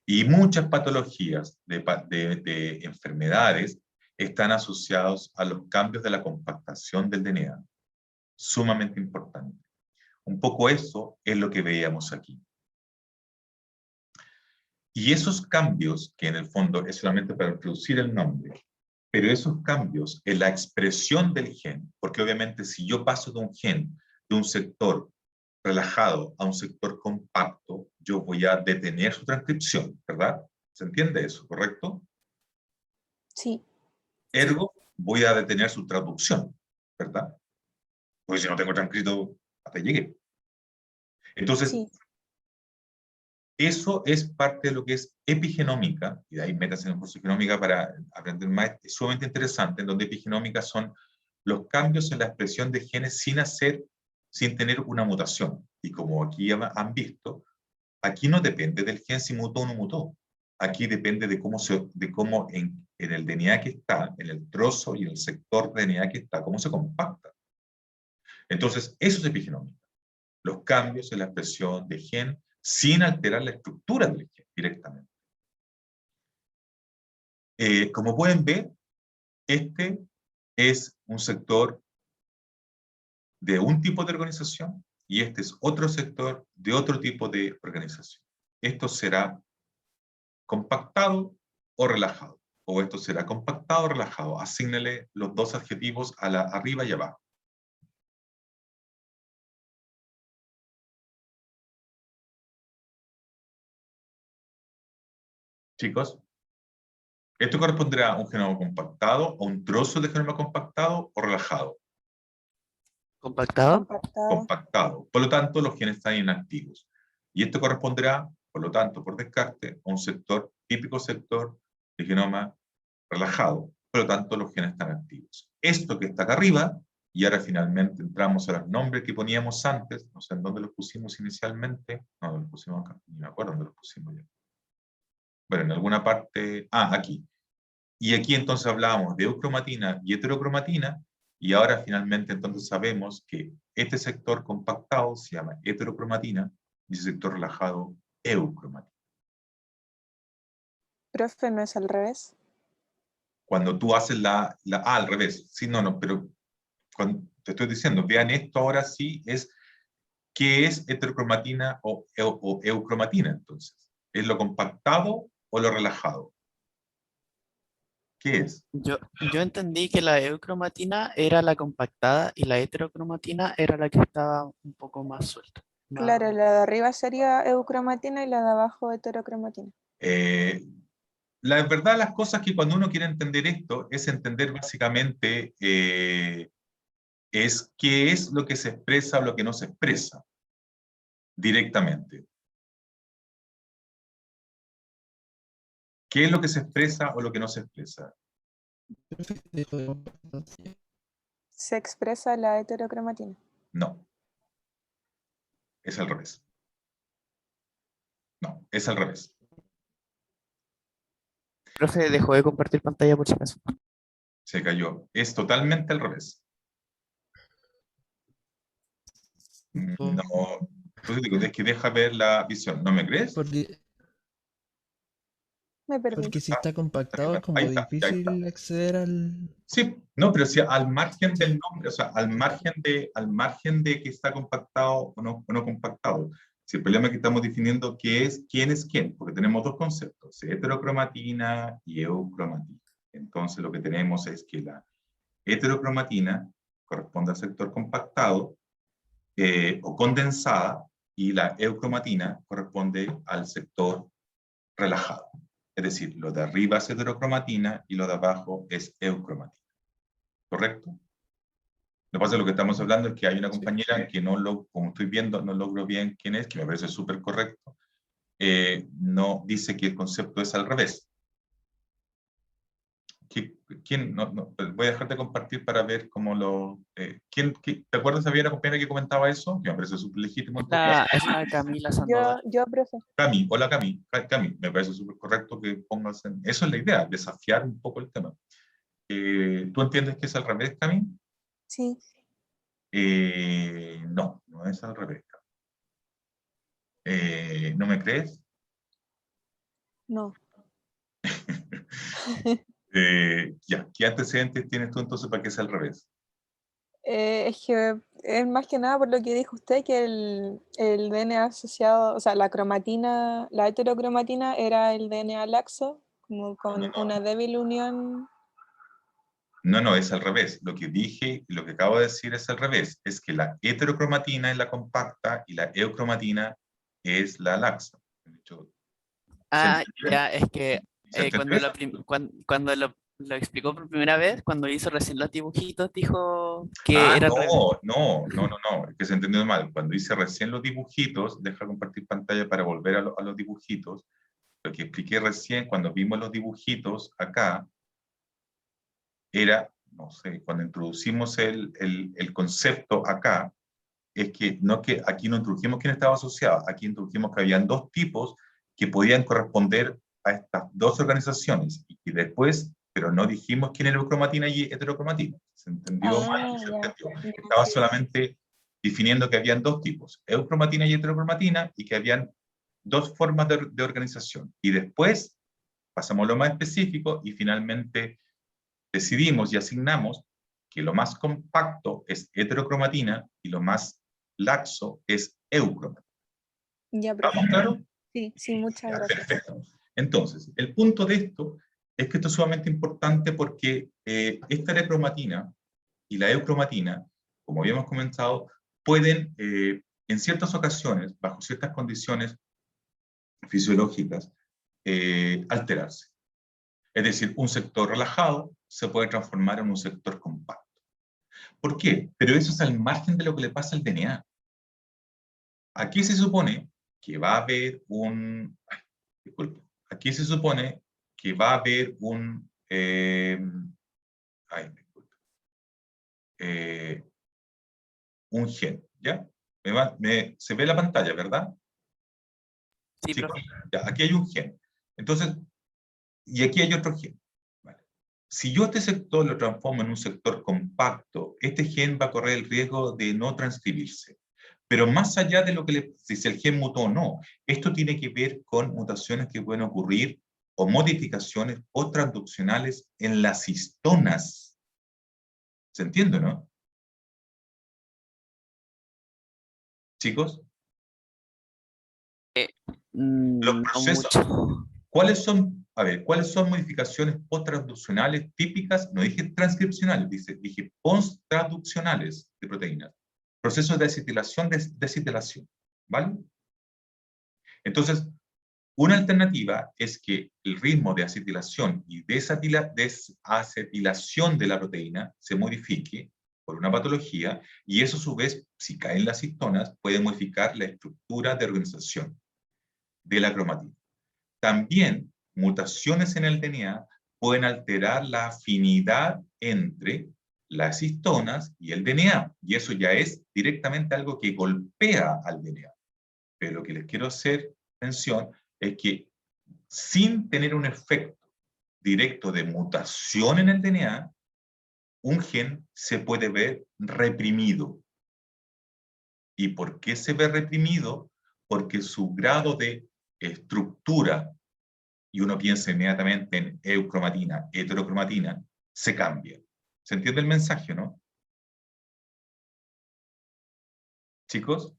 Y muchas patologías de enfermedades están asociados a los cambios de la compactación del DNA. Sumamente importante. Un poco eso es lo que veíamos aquí. Y esos cambios, que en el fondo es solamente para introducir el nombre, pero esos cambios en la expresión del gen, porque obviamente si yo paso de un gen, de un sector relajado a un sector compacto, yo voy a detener su transcripción, ¿verdad? ¿Se entiende eso, correcto? Sí. Ergo, voy a detener su traducción, ¿verdad? Porque si no tengo transcrito, hasta llegué. Entonces, Sí. eso es parte de lo que es epigenómica, y de ahí métanse en el curso de genómica para aprender más, es sumamente interesante, en donde epigenómica son los cambios en la expresión de genes sin tener una mutación. Y como aquí han visto, aquí no depende del gen si mutó o no mutó. Aquí depende de cómo en el DNA que está, en el trozo y en el sector DNA que está, cómo se compacta. Entonces, eso es epigenómica. Los cambios en la expresión de gen sin alterar la estructura del gen directamente. Como pueden ver, este es un sector de un tipo de organización y este es otro sector de otro tipo de organización. Esto será compactado o relajado. o esto será compactado o relajado. Asígnele los dos adjetivos a la arriba y abajo. Chicos, ¿esto corresponderá a un genoma compactado, a un trozo de genoma compactado o relajado? ¿Compactado? Compactado. Compactado. Por lo tanto, los genes están inactivos. Y esto corresponderá, por lo tanto, por descarte, a un sector, típico sector de genoma relajado. Por lo tanto, los genes están activos. Esto que está acá arriba, y ahora finalmente entramos a los nombres que poníamos antes, no sé en dónde los pusimos inicialmente, no, los pusimos acá, ni me acuerdo dónde los pusimos ya. Bueno, en alguna parte, aquí. Y aquí entonces hablábamos de eucromatina y heterocromatina, y ahora finalmente entonces sabemos que este sector compactado se llama heterocromatina y ese sector relajado eucromatina. Profe, ¿no es al revés? Cuando tú haces al revés, sí, no, pero cuando te estoy diciendo, vean esto ahora sí, es ¿qué es heterocromatina o eucromatina entonces? ¿Es lo compactado o lo relajado? ¿Qué es? Yo entendí que la eucromatina era la compactada y la heterocromatina era la que estaba un poco más suelta. Claro, la de arriba sería eucromatina y la de abajo heterocromatina. La verdad de las cosas es que cuando uno quiere entender esto, es entender básicamente es qué es lo que se expresa o lo que no se expresa directamente. ¿Qué es lo que se expresa o lo que no se expresa? Se expresa la heterocromatina. No. Es al revés. No, es al revés. Profe, dejó de compartir pantalla por si acaso. Se cayó. Es totalmente al revés. No. Pues digo, es que deja ver la visión. ¿No me crees? Me perdí. Porque si está compactado es como Ahí está, ya difícil acceder al... Sí, no, pero si al margen del nombre, o sea, al margen de que está compactado o no compactado. Si el problema es que estamos definiendo quién es quién, porque tenemos dos conceptos, heterocromatina y eucromatina. Entonces lo que tenemos es que la heterocromatina corresponde al sector compactado o condensada, y la eucromatina corresponde al sector relajado. Es decir, lo de arriba es heterocromatina y lo de abajo es eucromatina. ¿Correcto? Lo que pasa es que lo que estamos hablando es que hay una compañera que como estoy viendo, no logro bien quién es, que me parece súper correcto. No dice que el concepto es al revés. ¿Quién? Voy a dejar de compartir para ver cómo lo... ¿te acuerdas? ¿Había una compañera que comentaba eso? Que me parece súper legítimo. Es la Camila Sandoval. Yo, profe. Cami, hola Cami. Cami, me parece súper correcto que pongas eso es la idea, desafiar un poco el tema. ¿Tú entiendes que es al revés, Cami? Sí. No es al revés. ¿No me crees? No. Ya, ¿qué antecedentes tienes tú entonces para que sea al revés? Es que es más que nada por lo que dijo usted, que el DNA asociado, o sea, la cromatina, la heterocromatina era el DNA laxo, como con una débil unión. No, es al revés. Lo que dije, lo que acabo de decir es al revés. Es que la heterocromatina es la compacta y la eucromatina es la laxa. Ya, es que ¿Se entendió? cuando lo explicó por primera vez, cuando hizo recién los dibujitos, dijo que era al revés. No, es que se entendió mal. Cuando hice recién los dibujitos, deja compartir pantalla para volver a los dibujitos. Lo que expliqué recién, cuando vimos los dibujitos acá, era, no sé, cuando introducimos el concepto acá, es que aquí no introdujimos quién estaba asociado, aquí introdujimos que habían dos tipos que podían corresponder a estas dos organizaciones, y después, pero no dijimos quién era eucromatina y heterocromatina. Se entendió mal, se entendió. Estaba solamente definiendo que habían dos tipos, eucromatina y heterocromatina, y que habían dos formas de organización. Y después pasamos a lo más específico y finalmente decidimos y asignamos que lo más compacto es heterocromatina y lo más laxo es eucromatina. Ya, profe. ¿Estamos claros? Sí, muchas Ya, gracias. perfecto. Entonces, el punto de esto es que esto es sumamente importante porque esta L-cromatina y la eucromatina, como habíamos comentado, pueden, en ciertas ocasiones, bajo ciertas condiciones fisiológicas, alterarse. Es decir, un sector relajado se puede transformar en un sector compacto. ¿Por qué? Pero eso es al margen de lo que le pasa al DNA. Aquí se supone que va a haber un... disculpe. Aquí se supone que va a haber un... un gen, ¿ya? Se ve la pantalla, ¿verdad? Sí, Chicos, profe. ya, aquí hay un gen. Entonces, y aquí hay otro gen. Vale. Si yo este sector lo transformo en un sector compacto, este gen va a correr el riesgo de no transcribirse. Pero más allá de lo que si el gen mutó o no, esto tiene que ver con mutaciones que pueden ocurrir o modificaciones o transduccionales en las histonas. ¿Se entiende, no? Chicos, los No procesos, mucho. ¿cuáles son, a ver, cuáles son modificaciones post-transduccionales típicas? No dije transcripcionales, dije post-transduccionales de proteínas. Procesos de acetilación, desetilación, ¿vale? Entonces, una alternativa es que el ritmo de acetilación y desacetilación de la proteína se modifique por una patología, y eso a su vez, si caen las histonas, puede modificar la estructura de organización de la cromatina. También, mutaciones en el DNA pueden alterar la afinidad entre las histonas y el DNA, y eso ya es directamente algo que golpea al DNA. Pero lo que les quiero hacer mención es que sin tener un efecto directo de mutación en el DNA, un gen se puede ver reprimido. ¿Y por qué se ve reprimido? Porque su grado de estructura, y uno piensa inmediatamente en eucromatina, heterocromatina, se cambia. ¿Se entiende el mensaje, no? ¿Chicos?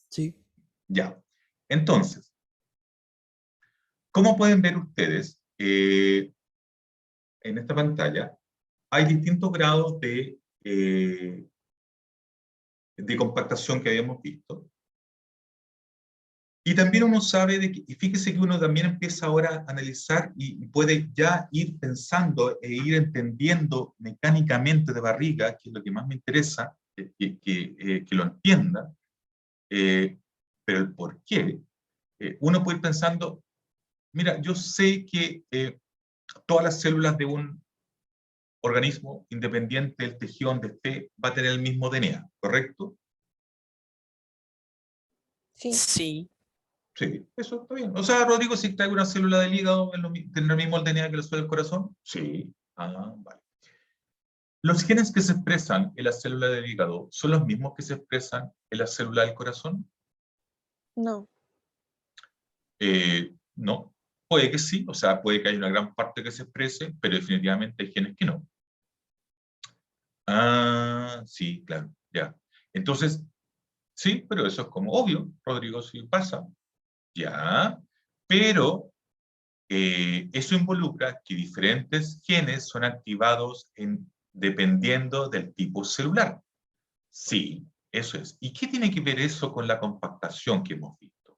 Sí. Ya. Entonces, ¿cómo pueden ver ustedes? En esta pantalla hay distintos grados de compactación que habíamos visto. Y también uno sabe, y fíjese que uno también empieza ahora a analizar y puede ya ir pensando e ir entendiendo mecánicamente de barriga, que es lo que más me interesa, que lo entienda, pero el por qué, uno puede ir pensando, mira, yo sé que todas las células de un organismo, independiente del tejido donde esté, va a tener el mismo DNA, ¿correcto? Sí. Sí. Sí, eso está bien. O sea, Rodrigo, si traigo una célula del hígado, ¿tendrá el mismo DNA que la célula del corazón? Sí. Ah, vale. ¿Los genes que se expresan en la célula del hígado son los mismos que se expresan en la célula del corazón? No. No. Puede que sí, o sea, puede que haya una gran parte que se exprese, pero definitivamente hay genes que no. Ah, sí, claro, ya. Entonces, sí, pero eso es como obvio, Rodrigo, sí pasa. Ya, pero eso involucra que diferentes genes son activados dependiendo del tipo celular. Sí, eso es. ¿Y qué tiene que ver eso con la compactación que hemos visto?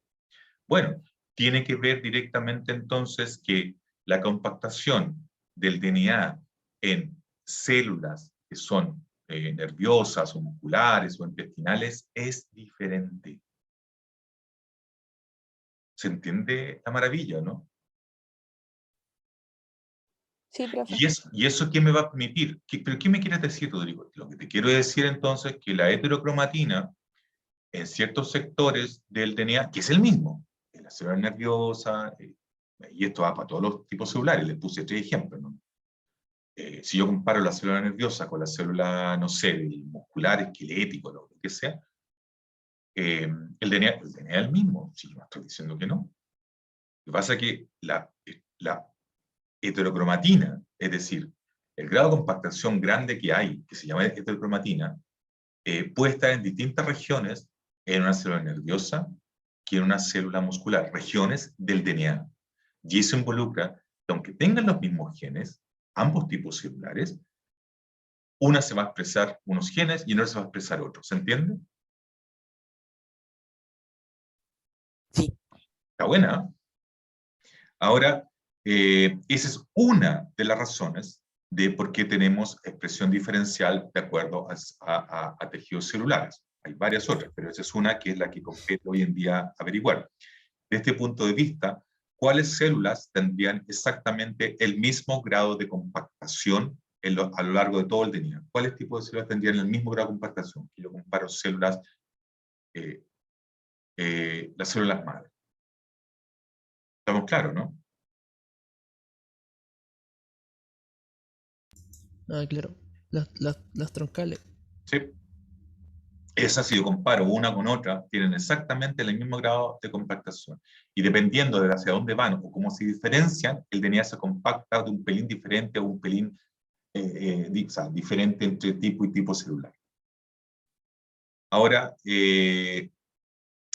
Bueno, tiene que ver directamente entonces que la compactación del DNA en células que son nerviosas o musculares o intestinales es diferente. ¿Se entiende la maravilla, no? Sí, profe. ¿Y eso qué me va a permitir? ¿Pero qué me quieres decir, Rodrigo? Lo que te quiero decir entonces es que la heterocromatina en ciertos sectores del DNA, que es el mismo, en la célula nerviosa, y esto va para todos los tipos celulares, les puse 3 ejemplos, ¿no? Si yo comparo la célula nerviosa con la célula, no sé, muscular, esquelético, lo que sea, el DNA es el mismo, si yo no estoy diciendo que no. Lo que pasa es que la heterocromatina, es decir, el grado de compactación grande que hay, que se llama heterocromatina, puede estar en distintas regiones en una célula nerviosa que en una célula muscular, regiones del DNA. Y eso involucra que aunque tengan los mismos genes, ambos tipos celulares, una se va a expresar unos genes y en otra se va a expresar otros. ¿Se entiende? Sí. Está buena. Ahora, esa es una de las razones de por qué tenemos expresión diferencial de acuerdo a tejidos celulares. Hay varias otras, pero esa es una que es la que compete hoy en día averiguar. De este punto de vista, ¿cuáles células tendrían exactamente el mismo grado de compactación a lo largo de todo el DNA? ¿Cuáles tipos de células tendrían el mismo grado de compactación? Y yo comparo células, las células madre. ¿Estamos claros, no? Ah, claro. Las troncales. Sí. Esas, si yo comparo una con otra, tienen exactamente el mismo grado de compactación. Y dependiendo de hacia dónde van o cómo se diferencian, el DNA se compacta de un pelín diferente o un pelín o sea, diferente entre tipo y tipo celular. Ahora,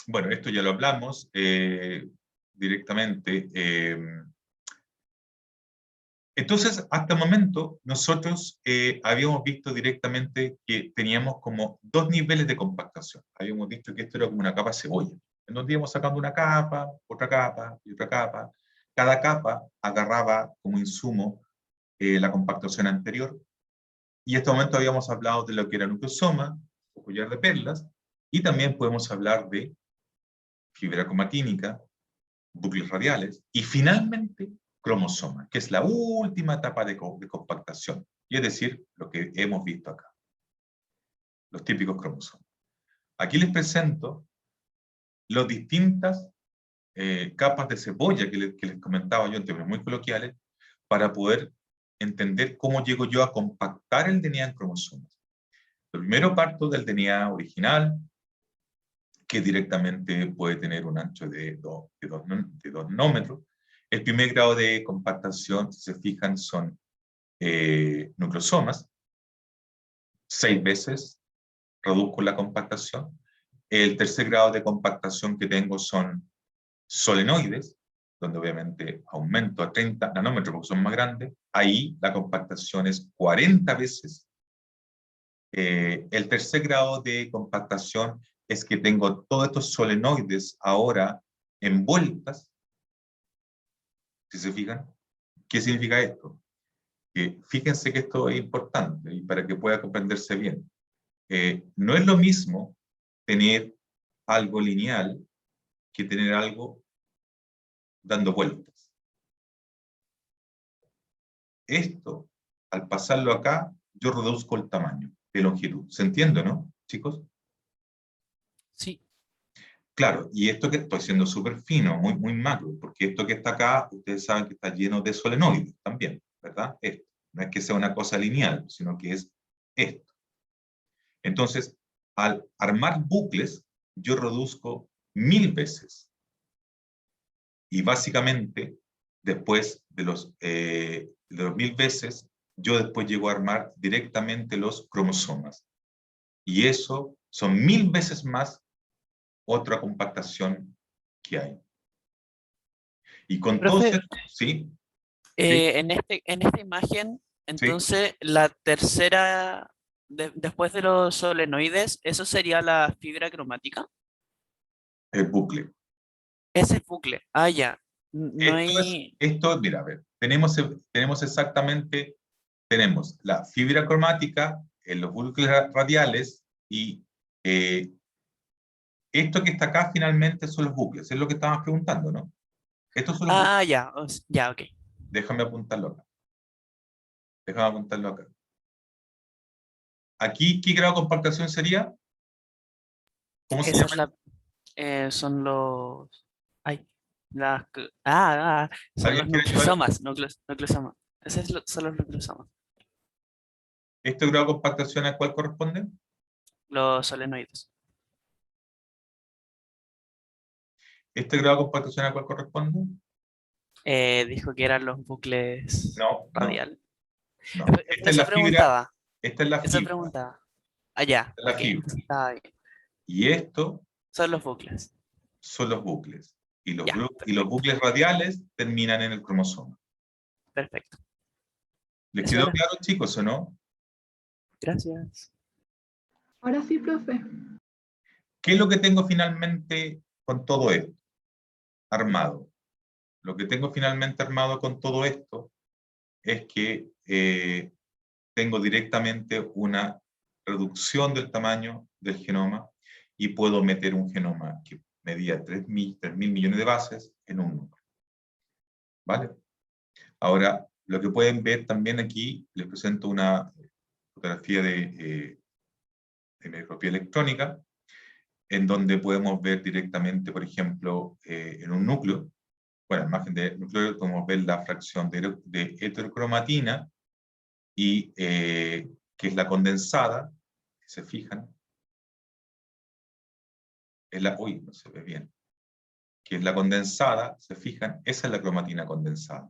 bueno, esto ya lo hablamos directamente. Entonces, hasta el momento, nosotros habíamos visto directamente que teníamos como dos niveles de compactación. Habíamos visto que esto era como una capa cebolla, en donde íbamos sacando una capa, otra capa y otra capa. Cada capa agarraba como insumo la compactación anterior. Y en este momento habíamos hablado de lo que era nucleosoma, o collar de perlas, y también podemos hablar de fibra cromatínica, bucles radiales, y finalmente cromosoma, que es la última etapa de compactación, y es decir, lo que hemos visto acá, los típicos cromosomas. Aquí les presento las distintas capas de cebolla que les comentaba yo en términos muy coloquiales, para poder entender cómo llego yo a compactar el DNA en cromosomas. Lo primero parto del DNA original, que directamente puede tener un ancho de 2 nanómetros. El primer grado de compactación, si se fijan, son nucleosomas. 6 veces reduzco la compactación. El tercer grado de compactación que tengo son solenoides, donde obviamente aumento a 30 nanómetros porque son más grandes. Ahí la compactación es 40 veces. El tercer grado de compactación es que tengo todos estos solenoides ahora envueltas. Si se fijan, ¿qué significa esto? Que fíjense que esto es importante y para que pueda comprenderse bien. No es lo mismo tener algo lineal que tener algo dando vueltas. Esto, al pasarlo acá, yo reduzco el tamaño de longitud. ¿Se entiende, no, chicos? Sí. Claro, y esto que estoy siendo súper fino, muy, muy macro, porque esto que está acá, ustedes saben que está lleno de solenoides también, ¿verdad? Esto. No es que sea una cosa lineal, sino que es esto. Entonces, al armar bucles, yo reduzco 1000 veces. Y básicamente, después de los 1000 veces, yo después llego a armar directamente los cromosomas. Y eso son 1000 veces más otra compactación que hay. Y con todo Profe, esto, sí, en esta imagen, entonces, la tercera, después de los solenoides, ¿eso sería la fibra cromática? el bucle. Ese es bucle. Ah, ya. No hay... Mira, a ver, tenemos exactamente, tenemos la fibra cromática en los bucles radiales y esto que está acá finalmente son los bucles, es lo que estabas preguntando, ¿no? Estos son los bucles. Ah, ya. Ya, ok. Déjame apuntarlo acá. Déjame apuntarlo acá. Aquí, ¿qué grado de compactación sería? ¿Cómo se Esa es llama? son los... Ay, son ¿Alguien los quiere ayudar? nucleosomas. Nucleosomas. Son los nucleosomas. ¿Este grado de compactación a cuál corresponde? Los solenoides. ¿Este grado de compactación a cuál corresponde? Dijo que eran los bucles No, radiales. no. Esta es Eso la fibra, preguntaba. esta es la Eso fibra, preguntaba. Ah, ya. esta es la Ok. fibra. Está bien. Y esto Son los bucles. son los bucles. Y Ya, los perfecto. bucles radiales terminan en el cromosoma. Perfecto. ¿Les Eso quedó era. claro, chicos, o no? Gracias. Ahora sí, profe. ¿Qué es lo que tengo finalmente con todo esto armado? Lo que tengo finalmente armado con todo esto es que tengo directamente una reducción del tamaño del genoma y puedo meter un genoma que medía 3.000 millones de bases en un número. ¿Vale? Ahora, lo que pueden ver también aquí, les presento una fotografía de microscopía electrónica, en donde podemos ver directamente, por ejemplo, en un núcleo, bueno, en la imagen de núcleo podemos ver la fracción de heterocromatina, y que es la condensada, si se fijan, es la, uy, no se ve bien, que es la condensada, se fijan, esa es la cromatina condensada,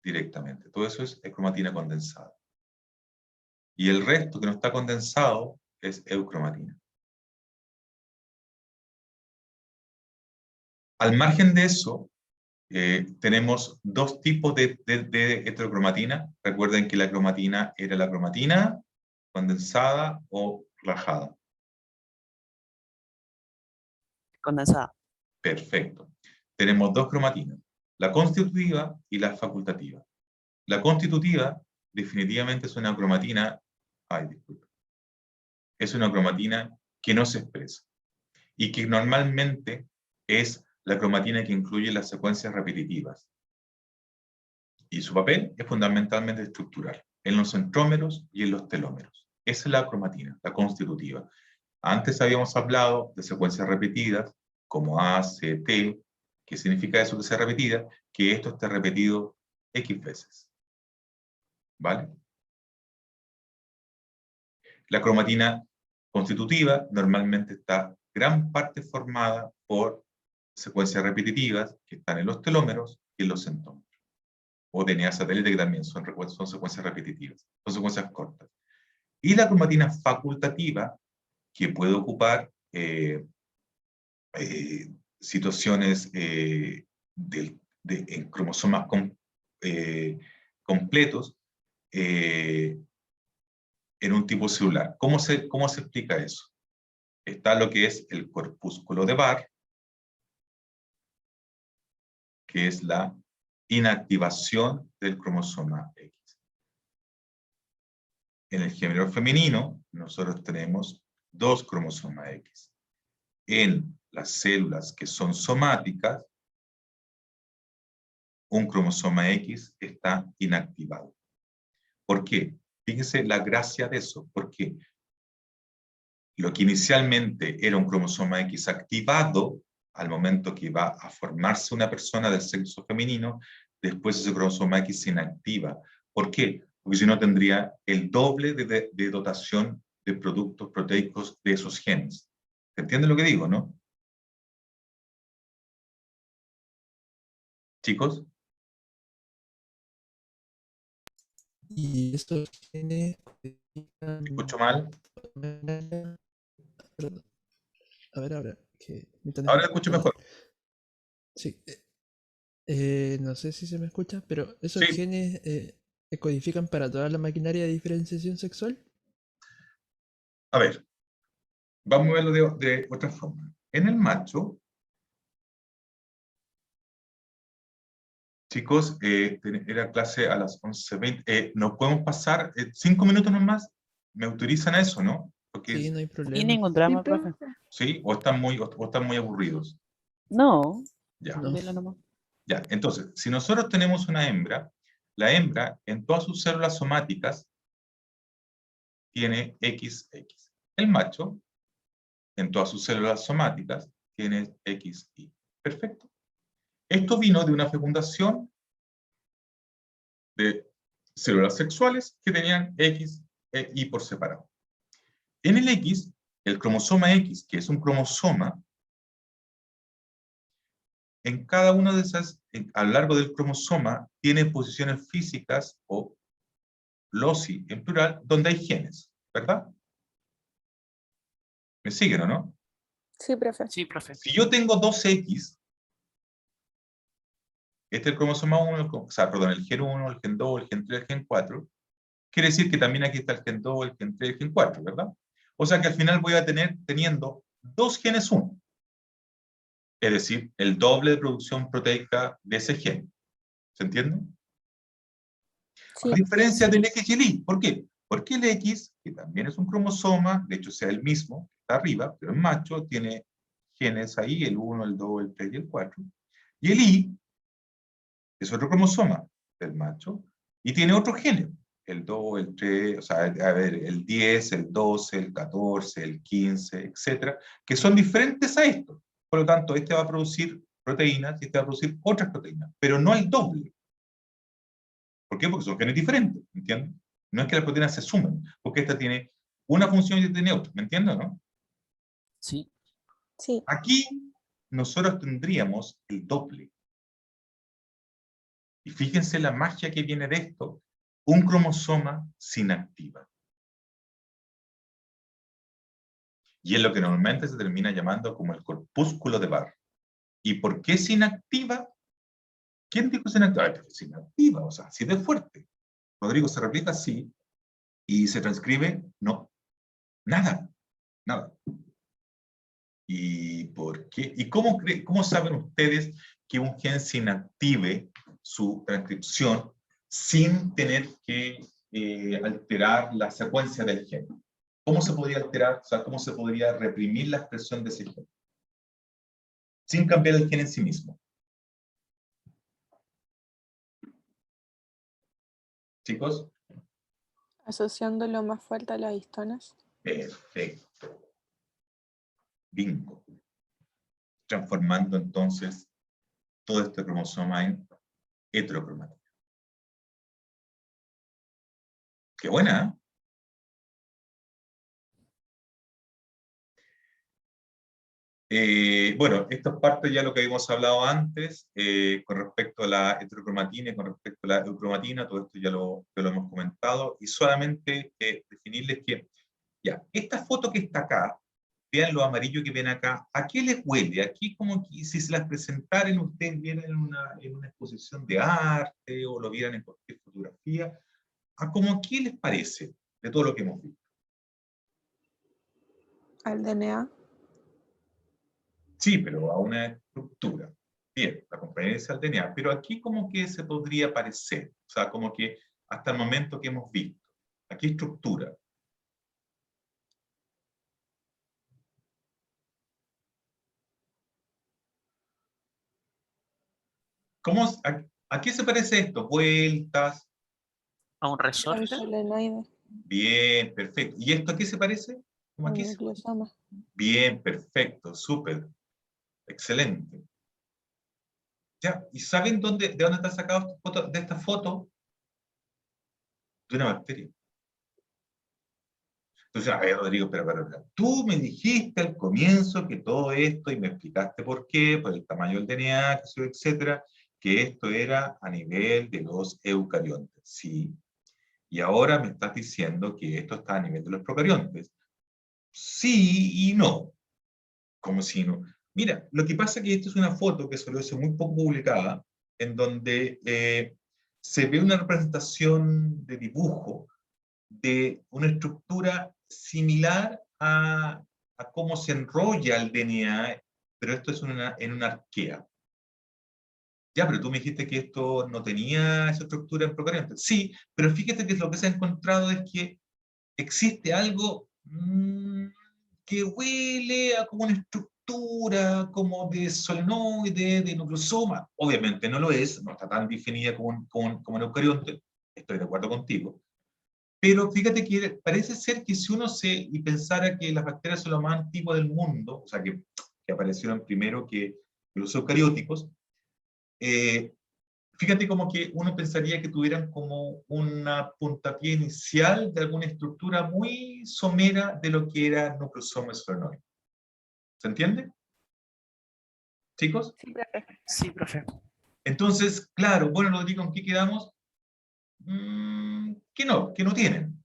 directamente. Todo eso es cromatina condensada. Y el resto que no está condensado es eucromatina. Al margen de eso, tenemos dos tipos de heterocromatina. Recuerden que la cromatina era la cromatina condensada o rajada. Condensada. Perfecto. Tenemos dos cromatinas, la constitutiva y la facultativa. La constitutiva definitivamente es una cromatina, ay, disculpe, es una cromatina que no se expresa y que normalmente es la cromatina que incluye las secuencias repetitivas. Y su papel es fundamentalmente estructural, en los centrómeros y en los telómeros. Esa es la cromatina, la constitutiva. Antes habíamos hablado de secuencias repetidas, como A, C, T. ¿Qué significa eso que sea repetida? Que esto esté repetido X veces. ¿Vale? La cromatina constitutiva normalmente está gran parte formada por secuencias repetitivas que están en los telómeros y en los centrómeros. O DNA satélite, que también son secuencias repetitivas, son secuencias cortas. Y la cromatina facultativa, que puede ocupar situaciones en cromosomas completos en un tipo celular. ¿Cómo se explica eso? Está lo que es el corpúsculo de Barr, que es la inactivación del cromosoma X. En el género femenino, nosotros tenemos dos cromosomas X. En las células que son somáticas, un cromosoma X está inactivado. ¿Por qué? Fíjense la gracia de eso, porque lo que inicialmente era un cromosoma X activado, al momento que va a formarse una persona del sexo femenino, después ese cromosoma X se inactiva. ¿Por qué? Porque si no tendría el doble de dotación de productos proteicos de esos genes. ¿Se entiende lo que digo, no? ¿Chicos? Y estos genes ¿Me escucho mal? Perdón. A ver, ahora. Que mi internet Ahora está escucho mal. mejor. Sí. No sé si se me escucha, pero esos Sí. genes se codifican para toda la maquinaria de diferenciación sexual. A ver, vamos a verlo de otra forma. En el macho, chicos, era clase a las 11:20. ¿Nos podemos pasar 5 minutos nomás? ¿Me autorizan a eso, no? Porque Sí, no hay Sin problema. ningún Sí, drama, profe. profe. ¿sí? ¿O están muy aburridos? No. Ya. No. Dilo nomás. Ya, entonces, si nosotros tenemos una hembra, la hembra en todas sus células somáticas tiene XX. El macho en todas sus células somáticas tiene XY. Perfecto. Esto vino de una fecundación de células sexuales que tenían X e Y por separado. En el X, el cromosoma X, que es un cromosoma, en cada una de esas, a lo largo del cromosoma, tiene posiciones físicas o loci en plural, donde hay genes, ¿verdad? ¿Me siguen o no? Sí, profe. Sí, profe. Si yo tengo 2X, Este es el cromosoma 1, o sea, perdón, el gen 1, el gen 2, el gen 3, el gen 4. Quiere decir que también aquí está el gen 2, el gen 3, el gen 4, ¿verdad? O sea que al final voy a teniendo 2 genes 1. Es decir, el doble de producción proteica de ese gen. ¿Se entiende? Sí. A diferencia del X y el Y. ¿Por qué? Porque el X, que también es un cromosoma, de hecho sea el mismo, está arriba, pero es macho, tiene genes ahí, el 1, el 2, el 3 y el 4. Y el Y es otro cromosoma del macho, y tiene otros genes. El 2, el 3, o sea, a ver, el 10, el 12, el 14, el 15, etcétera, que son diferentes a esto. Por lo tanto, este va a producir proteínas y este va a producir otras proteínas, pero no el doble. ¿Por qué? Porque son genes diferentes, ¿entiendes? No es que las proteínas se sumen, porque esta tiene una función y esta tiene otra, ¿me entiendes, no? Sí. Sí. Aquí nosotros tendríamos el doble. Y fíjense la magia que viene de esto. Un cromosoma sin activa. Y es lo que normalmente se termina llamando como el corpúsculo de Barr. ¿Y por qué sin activa? ¿Quién dijo sin activa? Ay, sin activa, o sea, así de fuerte. Rodrigo, se replica así y se transcribe, no, nada, nada. ¿Y por qué? ¿Y cómo saben ustedes que un gen se inactive su transcripción sin tener que alterar la secuencia del gen? ¿Cómo se podría alterar, o sea, cómo se podría reprimir la expresión de ese gen? Sin cambiar el gen en sí mismo. ¿Chicos? Asociándolo más fuerte a las histonas. Perfecto. Bingo. Transformando entonces todo este cromosoma en heterocromática. ¡Qué buena! ¿Eh? Bueno, esto es parte ya de lo que habíamos hablado antes, con respecto a la heterocromatina y con respecto a la eucromatina, todo esto ya lo hemos comentado, y solamente definirles que, ya, esta foto que está acá, vean lo amarillo que ven acá, ¿a qué les huele? Aquí como que si se las presentaran, ustedes vieran en una exposición de arte, o lo vieran en cualquier fotografía, ¿a como qué les parece de todo lo que hemos visto? Al DNA. Sí, pero a una estructura. Bien, la competencia al DNA, pero aquí como que se podría parecer, o sea, como que hasta el momento que hemos visto. Aquí estructura. ¿A qué se parece esto? Vueltas. A un Al resorte. solenoide. Bien, perfecto. ¿Y esto a qué se parece? ¿Cómo Un aquí? nucleosoma. Bien, perfecto, súper. Excelente. Ya, ¿y saben de dónde está sacado de esta foto? De una bacteria. Entonces, a ver, Rodrigo, pero. Tú me dijiste al comienzo que todo esto, y me explicaste por qué, por el tamaño del DNA, etcétera, que esto era a nivel de los eucariontes. Sí. Y ahora me estás diciendo que esto está a nivel de los procariontes. Sí y no. Como si no. Mira, lo que pasa es que esto es una foto que solo es muy poco publicada, en donde se ve una representación de dibujo de una estructura similar a cómo se enrolla el DNA, pero esto es en una arquea. Ya, pero tú me dijiste que esto no tenía esa estructura en procariontes. Sí, pero fíjate que lo que se ha encontrado es que existe algo que huele a como una estructura, como de solenoide, de nucleosoma. Obviamente no lo es, no está tan definida como en eucarionte, estoy de acuerdo contigo. Pero fíjate que parece ser que si uno y pensara que las bacterias son lo más antiguo del mundo, o sea, que aparecieron primero que los eucarióticos, fíjate como que uno pensaría que tuvieran como una puntapié inicial de alguna estructura muy somera de lo que era nucleosoma solenoide. ¿Se entiende? ¿Chicos? Sí, profe. Sí, profe. Entonces, claro, bueno, Rodrigo, ¿en qué quedamos? Que no tienen.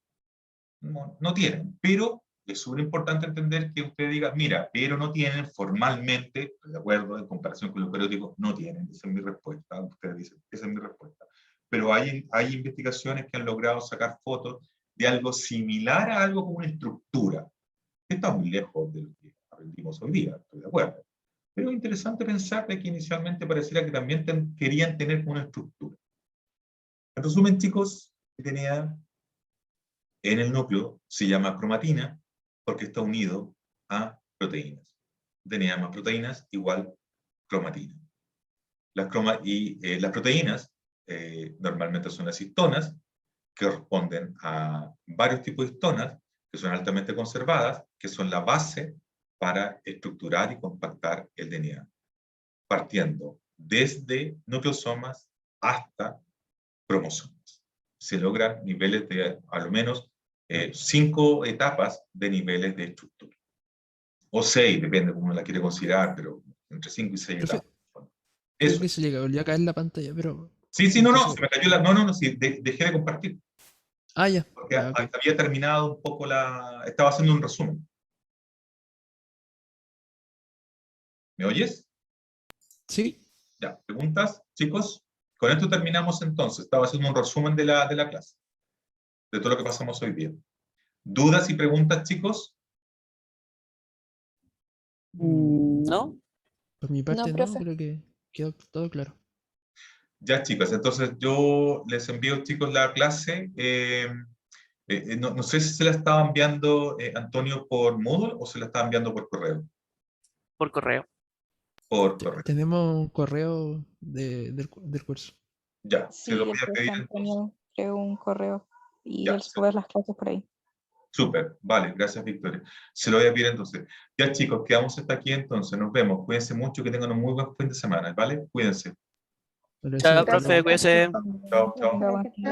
No tienen, pero es súper importante entender que usted diga, mira, pero no tienen formalmente, estoy de acuerdo, en comparación con los periódicos, no tienen, esa es mi respuesta, ustedes dicen, esa es mi respuesta. Pero hay investigaciones que han logrado sacar fotos de algo similar a algo como una estructura, que está muy lejos de lo que aprendimos hoy día, estoy de acuerdo. Pero es interesante pensar de que inicialmente pareciera que también querían tener una estructura. En resumen, chicos, el DNA en el núcleo se llama cromatina porque está unido a proteínas. DNA más proteínas igual cromatina. Las proteínas normalmente son las histonas, que corresponden a varios tipos de histonas, que son altamente conservadas, que son la base para estructurar y compactar el DNA, partiendo desde nucleosomas hasta cromosomas. Se logran niveles de, a lo menos, 5 etapas de niveles de estructura. O 6, depende cómo la quiere considerar, pero entre 5 y 6 etapas. Bueno, Creo eso. que se le volvió a caer la pantalla, pero... Sí, no, Entonces- se me cayó la... No, sí, dejé de compartir. Ah, ya. Porque Ya, ok. había terminado un poco estaba haciendo un resumen. ¿Me oyes? Sí, Ya, ¿preguntas, chicos? Con esto terminamos entonces. Estaba haciendo un resumen de la clase, de todo lo que pasamos hoy día. ¿Dudas y preguntas, chicos? ¿No? por mi parte no, profe. creo que quedó todo claro. Ya, chicas, entonces yo les envío, chicos, la clase. No sé si se la estaba enviando Antonio por Moodle o se la estaba enviando por correo. Por correo. Por Ya, correo. tenemos un correo del curso. Ya, se lo Sí, voy el a pedir profe entonces. Antonio creó un correo y Ya, él sube las clases por ahí. súper, vale, gracias Victoria. Se lo voy a pedir entonces. Ya chicos, quedamos hasta aquí entonces, nos vemos. Cuídense mucho, que tengan un muy buen fin de semana, ¿vale? Cuídense. Pero Chao, eso- profe, cuídese. Chao, chao. Chao, Antonio.